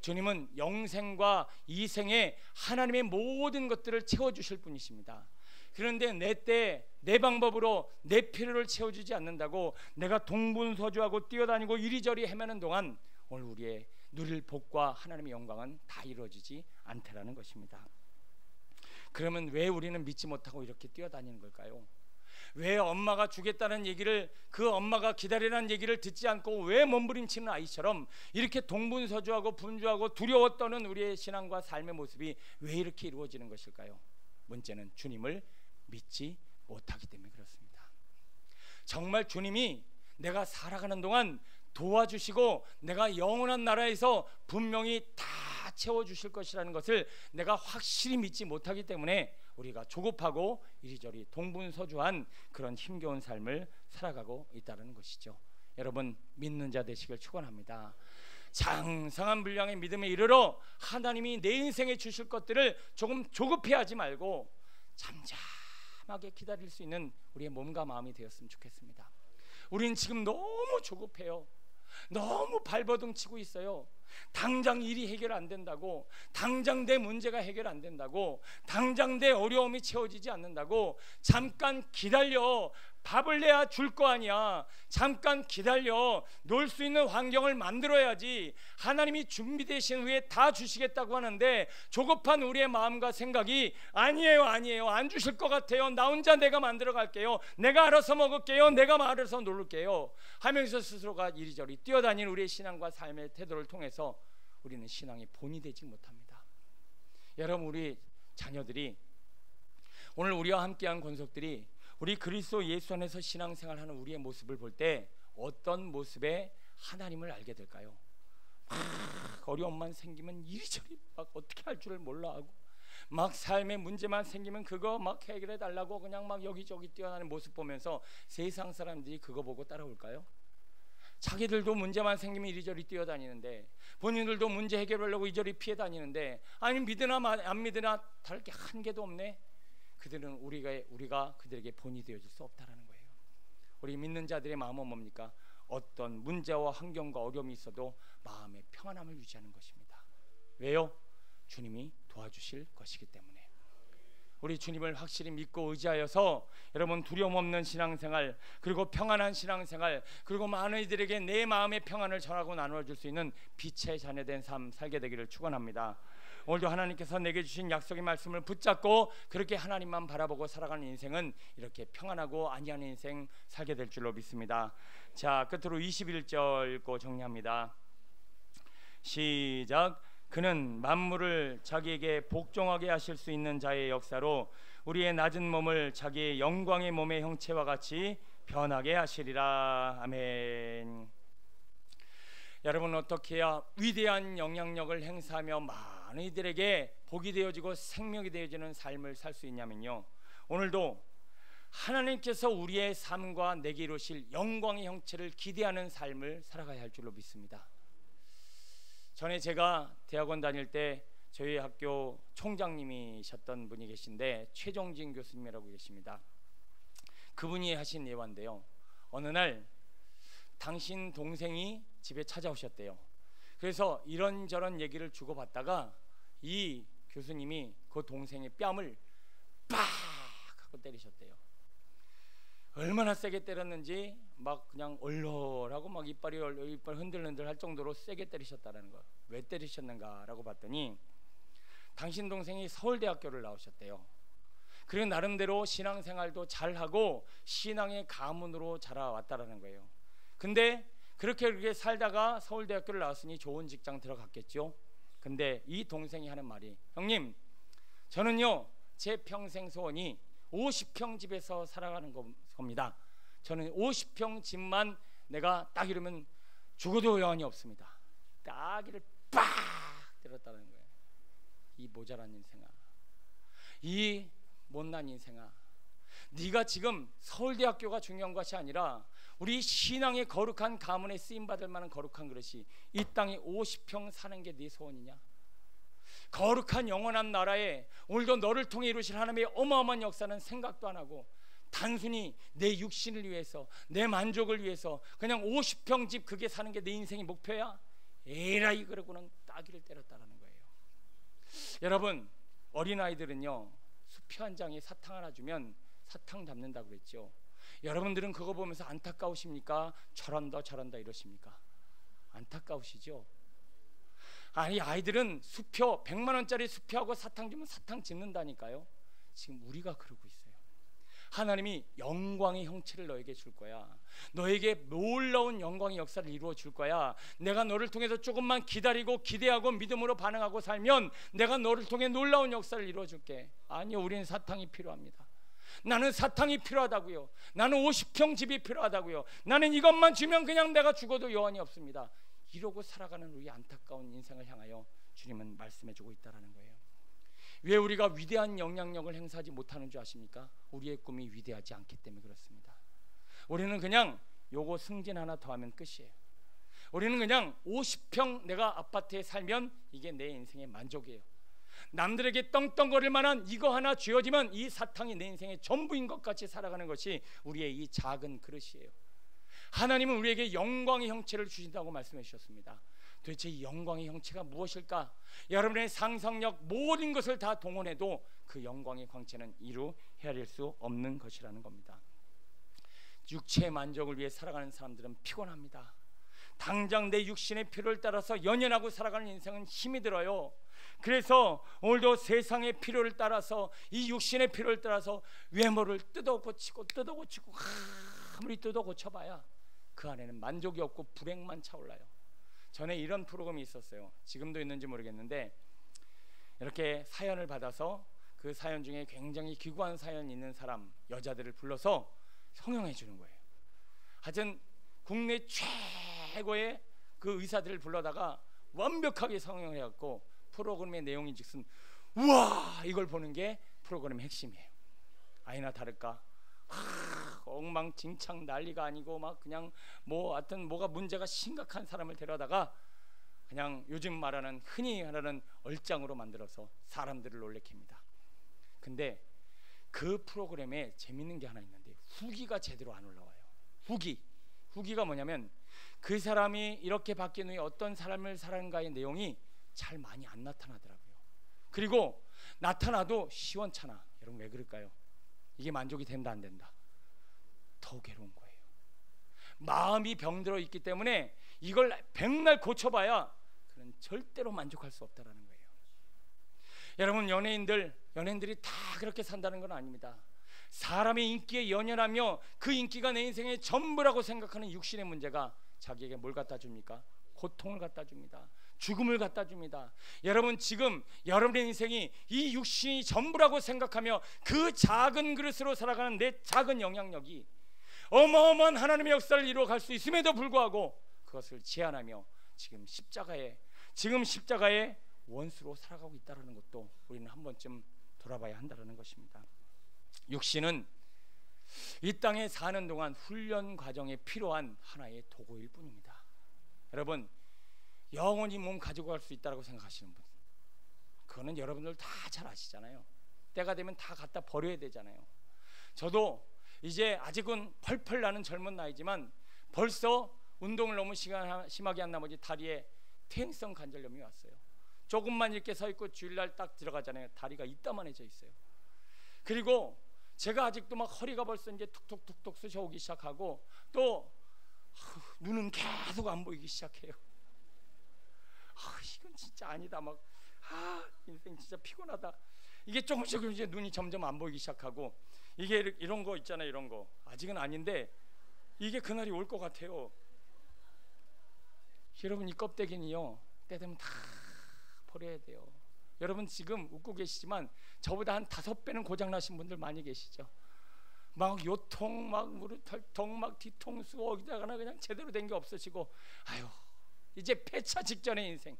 주님은 영생과 이생에 하나님의 모든 것들을 채워주실 분이십니다. 그런데 내 때, 내 방법으로 내 필요를 채워주지 않는다고 내가 동분서주하고 뛰어다니고 이리저리 헤매는 동안 오늘 우리의 누릴 복과 하나님의 영광은 다 이루어지지 않다라는 것입니다. 그러면 왜 우리는 믿지 못하고 이렇게 뛰어다니는 걸까요? 왜 엄마가 주겠다는 얘기를, 그 엄마가 기다리라는 얘기를 듣지 않고 왜 몸부림치는 아이처럼 이렇게 동분서주하고 분주하고 두려워 떠는 우리의 신앙과 삶의 모습이 왜 이렇게 이루어지는 것일까요? 문제는 주님을 믿지 못하기 때문에 그렇습니다. 정말 주님이 내가 살아가는 동안 도와주시고 내가 영원한 나라에서 분명히 다 채워주실 것이라는 것을 내가 확실히 믿지 못하기 때문에 우리가 조급하고 이리저리 동분서주한 그런 힘겨운 삶을 살아가고 있다는 것이죠. 여러분 믿는 자 되시길 축원합니다. 장성한 분량의 믿음에 이르러 하나님이 내 인생에 주실 것들을 조금 조급해하지 말고 잠잠하게 기다릴 수 있는 우리의 몸과 마음이 되었으면 좋겠습니다. 우리는 지금 너무 조급해요. 너무 발버둥 치고 있어요. 당장 일이 해결 안 된다고, 당장 내 문제가 해결 안 된다고, 당장 내 어려움이 채워지지 않는다고. 잠깐 기다려. 밥을 내야 줄 거 아니야. 잠깐 기다려. 놀 수 있는 환경을 만들어야지. 하나님이 준비되신 후에 다 주시겠다고 하는데 조급한 우리의 마음과 생각이 아니에요 안 주실 것 같아요. 나 혼자 내가 만들어 갈게요. 내가 알아서 먹을게요. 내가 알아서 놀을게요 하면서 스스로가 이리저리 뛰어다니는 우리의 신앙과 삶의 태도를 통해서 우리는 신앙의 본이 되지 못합니다. 여러분 우리 자녀들이, 오늘 우리와 함께한 권속들이 우리 그리스도 예수 안에서 신앙생활하는 우리의 모습을 볼 때 어떤 모습의 하나님을 알게 될까요? 막 어려움만 생기면 이리저리 막 어떻게 할 줄을 몰라 하고, 막 삶의 문제만 생기면 그거 막 해결해 달라고 그냥 막 여기저기 뛰어나는 모습 보면서 세상 사람들이 그거 보고 따라올까요? 자기들도 문제만 생기면 이리저리 뛰어다니는데, 본인들도 문제 해결하려고 이리저리 피해 다니는데, 아니 믿으나 안 믿으나 다를 게 한 개도 없네. 그들은 우리가 그들에게 본이 되어줄 수 없다라는 거예요. 우리 믿는 자들의 마음은 뭡니까? 어떤 문제와 환경과 어려움이 있어도 마음의 평안함을 유지하는 것입니다. 왜요? 주님이 도와주실 것이기 때문에. 우리 주님을 확실히 믿고 의지하여서 여러분 두려움 없는 신앙생활, 그리고 평안한 신앙생활, 그리고 많은 이들에게 내 마음의 평안을 전하고 나누어줄 수 있는 빛의 자녀된 삶 살게 되기를 축원합니다. 오늘도 하나님께서 내게 주신 약속의 말씀을 붙잡고 그렇게 하나님만 바라보고 살아가는 인생은 이렇게 평안하고 안위한 인생 살게 될 줄로 믿습니다. 자, 끝으로 21절 읽고 정리합니다. 시작. 그는 만물을 자기에게 복종하게 하실 수 있는 자의 역사로 우리의 낮은 몸을 자기의 영광의 몸의 형체와 같이 변하게 하시리라. 아멘. 여러분 어떻게 해야 위대한 영향력을 행사하며 많은 이들에게 복이 되어지고 생명이 되어지는 삶을 살 수 있냐면요, 오늘도 하나님께서 우리의 삶과 내게 이루실 영광의 형체를 기대하는 삶을 살아가야 할 줄로 믿습니다. 전에 제가 대학원 다닐 때 저희 학교 총장님이셨던 분이 계신데 최종진 교수님이라고 계십니다. 그분이 하신 예화인데요, 어느 날 당신 동생이 집에 찾아오셨대요. 그래서 이런저런 얘기를 주고받다가 이 교수님이 그 동생의 뺨을 빡 하고 때리셨대요. 얼마나 세게 때렸는지 막 그냥 얼얼하고 막 이빨 흔들흔들 할 정도로 세게 때리셨다는 거예요. 왜 때리셨는가라고 봤더니 당신 동생이 서울대학교를 나오셨대요. 그리고 나름대로 신앙생활도 잘하고 신앙의 가문으로 자라왔다라는 거예요. 근데 그렇게 살다가 서울대학교를 나왔으니 좋은 직장 들어갔겠죠. 근데 이 동생이 하는 말이, 형님, 저는요 제 평생 소원이 50평 집에서 살아가는 겁니다. 저는 50평 집만 내가 딱 이러면 죽어도 여한이 없습니다. 따기를 빡 때렸다는 거예요. 이 모자란 인생아, 이 못난 인생아, 네가 지금 서울대학교가 중요한 것이 아니라 우리 신앙의 거룩한 가문에 쓰임받을 만한 거룩한 그릇이 이 땅에 50평 사는 게 네 소원이냐? 거룩한 영원한 나라에 오늘도 너를 통해 이루실 하나님의 어마어마한 역사는 생각도 안 하고 단순히 내 육신을 위해서, 내 만족을 위해서 그냥 50평 집 그게 사는 게 내 인생의 목표야? 에라이, 그러고는 따귀를 때렸다라는 거예요. 여러분, 어린아이들은요 수표 한 장에 사탕 하나 주면 사탕 잡는다고 그랬죠. 여러분들은 그거 보면서 안타까우십니까? 저런다 저런다 이러십니까? 안타까우시죠? 아니, 아이들은 수표 100만 원짜리 수표하고 사탕 주면 사탕 집는다니까요. 지금 우리가 그러고 있어요. 하나님이 영광의 형체를 너에게 줄 거야. 너에게 놀라운 영광의 역사를 이루어 줄 거야. 내가 너를 통해서 조금만 기다리고 기대하고 믿음으로 반응하고 살면 내가 너를 통해 놀라운 역사를 이루어 줄게. 아니요, 우리는 사탕이 필요합니다. 나는 사탕이 필요하다고요. 나는 50평 집이 필요하다고요. 나는 이것만 주면 그냥 내가 죽어도 여한이 없습니다. 이러고 살아가는 우리 안타까운 인생을 향하여 주님은 말씀해주고 있다는 거예요. 왜 우리가 위대한 영향력을 행사하지 못하는 줄 아십니까? 우리의 꿈이 위대하지 않기 때문에 그렇습니다. 우리는 그냥 요거 승진 하나 더 하면 끝이에요. 우리는 그냥 50평 내가 아파트에 살면 이게 내 인생의 만족이에요. 남들에게 떵떵거릴 만한 이거 하나 쥐어지면 이 사탕이 내 인생의 전부인 것 같이 살아가는 것이 우리의 이 작은 그릇이에요. 하나님은 우리에게 영광의 형체를 주신다고 말씀해 주셨습니다. 도대체 이 영광의 형체가 무엇일까? 여러분의 상상력 모든 것을 다 동원해도 그 영광의 광채는 이루 헤아릴 수 없는 것이라는 겁니다. 육체의 만족을 위해 살아가는 사람들은 피곤합니다. 당장 내 육신의 필요를 따라서 연연하고 살아가는 인생은 힘이 들어요. 그래서 오늘도 세상의 필요를 따라서, 이 육신의 필요를 따라서 외모를 뜯어고치고 아무리 뜯어고쳐봐야 그 안에는 만족이 없고 불행만 차올라요. 전에 이런 프로그램이 있었어요. 지금도 있는지 모르겠는데 이렇게 사연을 받아서 그 사연 중에 굉장히 기구한 사연 있는 사람, 여자들을 불러서 성형해 주는 거예요. 하여튼 국내 최고의 그 의사들을 불러다가 완벽하게 성형을 해갖고 프로그램의 내용인즉슨 우와, 이걸 보는 게 프로그램의 핵심이에요. 아니나 다를까 엉망진창 난리가 아니고 막 그냥 하여튼 뭐가 문제가 심각한 사람을 데려다가 그냥 요즘 말하는 흔히 하는 얼짱으로 만들어서 사람들을 놀래켜 합니다. 근데 그 프로그램에 재밌는 게 하나 있는데 후기가 제대로 안 올라와요. 후기가 뭐냐면 그 사람이 이렇게 바뀐 후에 어떤 삶을 살았는가의 내용이 잘 많이 안 나타나더라고요. 그리고 나타나도 시원찮아. 여러분 왜 그럴까요? 이게 만족이 된다 안 된다? 더 괴로운 거예요. 마음이 병들어 있기 때문에 이걸 백날 고쳐봐야 그는 절대로 만족할 수 없다라는 거예요. 여러분, 연예인들이 다 그렇게 산다는 건 아닙니다. 사람의 인기에 연연하며 그 인기가 내 인생의 전부라고 생각하는 육신의 문제가 자기에게 뭘 갖다 줍니까? 고통을 갖다 줍니다. 죽음을 갖다 줍니다. 여러분, 지금 여러분의 인생이 이 육신이 전부라고 생각하며 그 작은 그릇으로 살아가는 내 작은 영향력이 어마어마한 하나님의 역사를 이루어갈 수 있음에도 불구하고 그것을 제한하며 지금 십자가의 원수로 살아가고 있다는 것도 우리는 한 번쯤 돌아봐야 한다는 것입니다. 육신은 이 땅에 사는 동안 훈련 과정에 필요한 하나의 도구일 뿐입니다. 여러분, 영원히 몸 가지고 갈 수 있다고 생각하시는 분, 그거는 여러분들 다 잘 아시잖아요. 때가 되면 다 갖다 버려야 되잖아요. 저도 이제 아직은 펄펄 나는 젊은 나이지만 벌써 운동을 너무 심하게 한 나머지 다리에 퇴행성 관절염이 왔어요. 조금만 이렇게 서 있고 주일날 딱 들어가잖아요. 다리가 이따만해져 있어요. 그리고 제가 아직도 막 허리가 벌써 이제 툭툭툭툭 쑤셔오기 시작하고 또 눈은 계속 안 보이기 시작해요. 이건 진짜 아니다. 막 인생 진짜 피곤하다. 이게 조금씩 이제 눈이 점점 안 보이기 시작하고, 이게 이런 거 있잖아요. 이런 거 아직은 아닌데 이게 그날이 올 것 같아요. 여러분, 이 껍데기는요 때 되면 다 버려야 돼요. 여러분 지금 웃고 계시지만 저보다 한 5배는 고장나신 분들 많이 계시죠. 막 요통, 막 무릎 털통, 막 뒤통수 어디다가나 그냥 제대로 된 게 없으시고, 아유 이제 폐차 직전의 인생.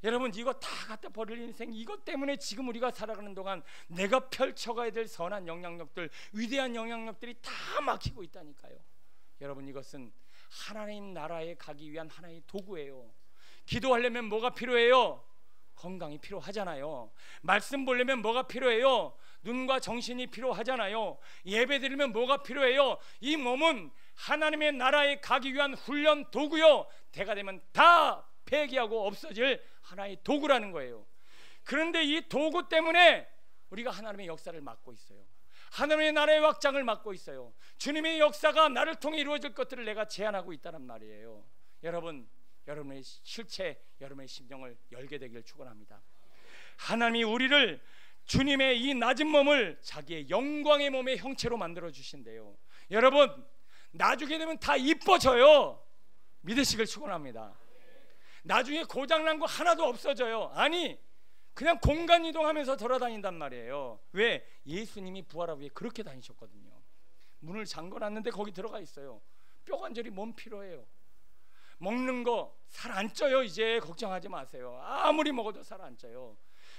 여러분, 이거 다 갖다 버릴 인생, 이것 때문에 지금 우리가 살아가는 동안 내가 펼쳐가야 될 선한 영향력들, 위대한 영향력들이 다 막히고 있다니까요. 여러분, 이것은 하나님 나라에 가기 위한 하나의 도구예요. 기도하려면 뭐가 필요해요? 건강이 필요하잖아요. 말씀 보려면 뭐가 필요해요? 눈과 정신이 필요하잖아요. 예배 드리면 뭐가 필요해요? 이 몸은 하나님의 나라에 가기 위한 훈련 도구요, 때가 되면 다 폐기하고 없어질 하나의 도구라는 거예요. 그런데 이 도구 때문에 우리가 하나님의 역사를 막고 있어요. 하나님의 나라의 확장을 막고 있어요. 주님의 역사가 나를 통해 이루어질 것들을 내가 제한하고 있다는 말이에요. 여러분, 여러분의 실체, 여러분의 심령을 열게 되기를 축원합니다. 하나님이 우리를, 주님의 이 낮은 몸을 자기의 영광의 몸의 형체로 만들어 주신대요. 여러분, 나중에 되면 다 이뻐져요. 믿으시길 축원합니다. 나중에 고장난 거 하나도 없어져요. 아니, 그냥 공간 이동하면서 돌아다닌단 말이에요. 왜? 예수님이 부활하기 위해 그렇게 다니셨거든요. 문을 잠궈놨는데 거기 들어가 있어요. 뼈관절이 몸 필요해요. 먹는 거 살 안 쪄요. 이제 걱정하지 마세요. 아무리 먹어도 살 안 쪄요.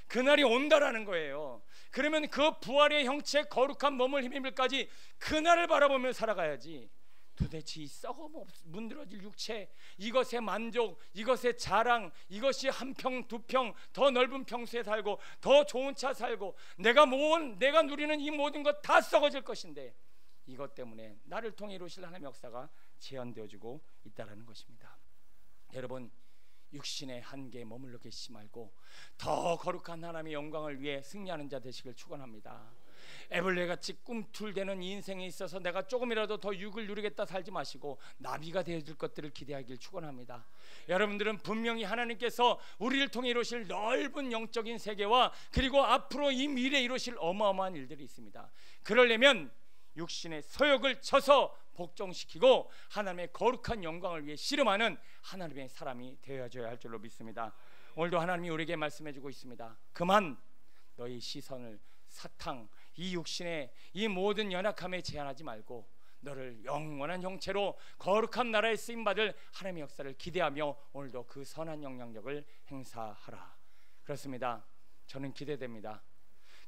그날이 온다라는 거예요. 그러면 그 부활의 형체, 거룩한 몸을 힘입을까지 그날을 바라보며 살아가야지. 도대체 이 썩어 문드러질 육체, 이것의 만족, 이것의 자랑, 이것이 한 평, 두 평, 더 넓은 평수에 살고 더 좋은 차 살고 내가 누리는 이 모든 것 다 썩어질 것인데, 이것 때문에 나를 통해 이루실 하나님의 역사가 제한되어지고 있다는 것입니다. 여러분, 육신의 한계에 머물러 계시지 말고 더 거룩한 하나님의 영광을 위해 승리하는 자 되시길 축원합니다. 애벌레같이 꿈틀대는 이 인생에 있어서 내가 조금이라도 더 유익을 누리겠다 살지 마시고 나비가 되어줄 것들을 기대하길 축원합니다. 여러분들은 분명히 하나님께서 우리를 통해 이루실 넓은 영적인 세계와 그리고 앞으로 이 미래에 이루실 어마어마한 일들이 있습니다. 그러려면 육신의 소욕을 쳐서 복종시키고 하나님의 거룩한 영광을 위해 씨름하는 하나님의 사람이 되어줘야 할 줄로 믿습니다. 오늘도 하나님이 우리에게 말씀해주고 있습니다. 그만 너희 시선을 사탕, 이 육신의 이 모든 연약함에 제한하지 말고 너를 영원한 형체로 거룩한 나라에 쓰임받을 하나님의 역사를 기대하며 오늘도 그 선한 영향력을 행사하라. 그렇습니다. 저는 기대됩니다.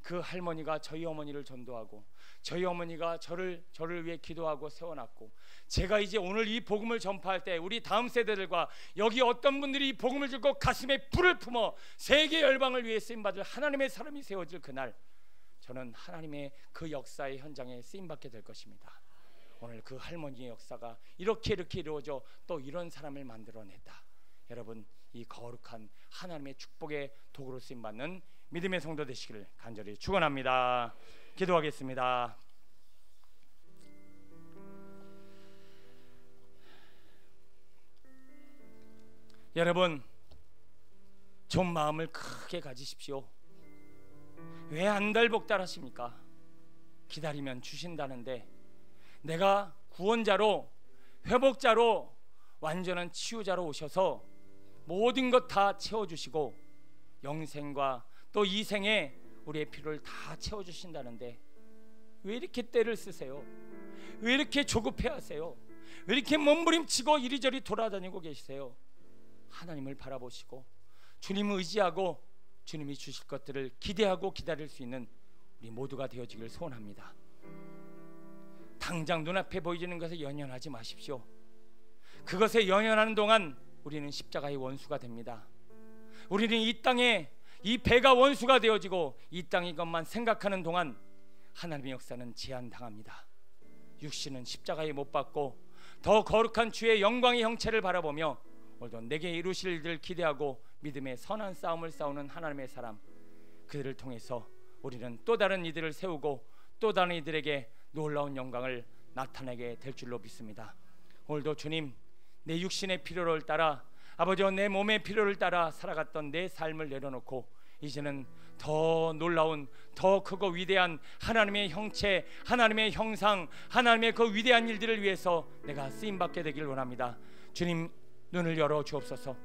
그 할머니가 저희 어머니를 전도하고 저희 어머니가 저를 위해 기도하고 세워놨고, 제가 이제 오늘 이 복음을 전파할 때 우리 다음 세대들과 여기 어떤 분들이 이 복음을 들고 가슴에 불을 품어 세계 열방을 위해 쓰임받을 하나님의 사람이 세워질 그날, 저는 하나님의 그 역사의 현장에 쓰임받게 될 것입니다. 오늘 그 할머니의 역사가 이렇게 이루어져 또 이런 사람을 만들어냈다. 여러분, 이 거룩한 하나님의 축복의 도구로 쓰임받는 믿음의 성도 되시기를 간절히 축원합니다. 기도하겠습니다. 여러분, 좀 마음을 크게 가지십시오. 왜 안달복달하십니까? 기다리면 주신다는데 내가 구원자로, 회복자로, 완전한 치유자로 오셔서 모든 것 다 채워주시고 영생과 또 이생에 우리의 필요를 다 채워주신다는데 왜 이렇게 때를 쓰세요? 왜 이렇게 조급해하세요? 왜 이렇게 몸부림치고 이리저리 돌아다니고 계세요? 하나님을 바라보시고 주님을 의지하고 주님이 주실 것들을 기대하고 기다릴 수 있는 우리 모두가 되어지길 소원합니다. 당장 눈앞에 보이는 것에 연연하지 마십시오. 그것에 연연하는 동안 우리는 십자가의 원수가 됩니다. 우리는 이 땅에 이 배가 원수가 되어지고 이 땅의 것만 생각하는 동안 하나님의 역사는 제한당합니다. 육신은 십자가에 못 박고 더 거룩한 주의 영광의 형체를 바라보며 오늘도 내게 이루실 일들을 기대하고 믿음의 선한 싸움을 싸우는 하나님의 사람, 그들을 통해서 우리는 또 다른 이들을 세우고 또 다른 이들에게 놀라운 영광을 나타내게 될 줄로 믿습니다. 오늘도 주님, 내 육신의 필요를 따라, 아버지와 내 몸의 필요를 따라 살아갔던 내 삶을 내려놓고 이제는 더 놀라운, 더 크고 위대한 하나님의 형체, 하나님의 형상, 하나님의 그 위대한 일들을 위해서 내가 쓰임받게 되길 원합니다. 주님, 눈을 열어 주옵소서.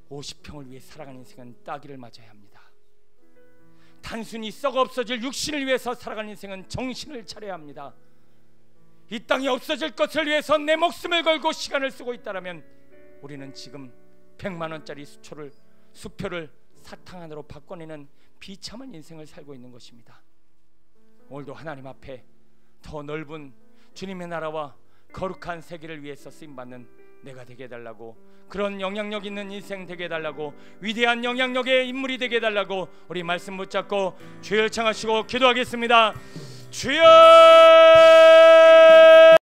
50평을 위해 살아가는 인생은 따기를 맞아야 합니다. 단순히 썩어 없어질 육신을 위해서 살아가는 인생은 정신을 차려야 합니다. 이 땅이 없어질 것을 위해서 내 목숨을 걸고 시간을 쓰고 있다면 우리는 지금 100만 원짜리 수표를 사탕 하나로 바꿔내는 비참한 인생을 살고 있는 것입니다. 오늘도 하나님 앞에 더 넓은 주님의 나라와 거룩한 세계를 위해서 쓰임받는 내가 되게 해달라고, 그런 영향력 있는 인생 되게 해달라고, 위대한 영향력의 인물이 되게 해달라고 우리 말씀 붙잡고 주여 청하시고 기도하겠습니다. 주여!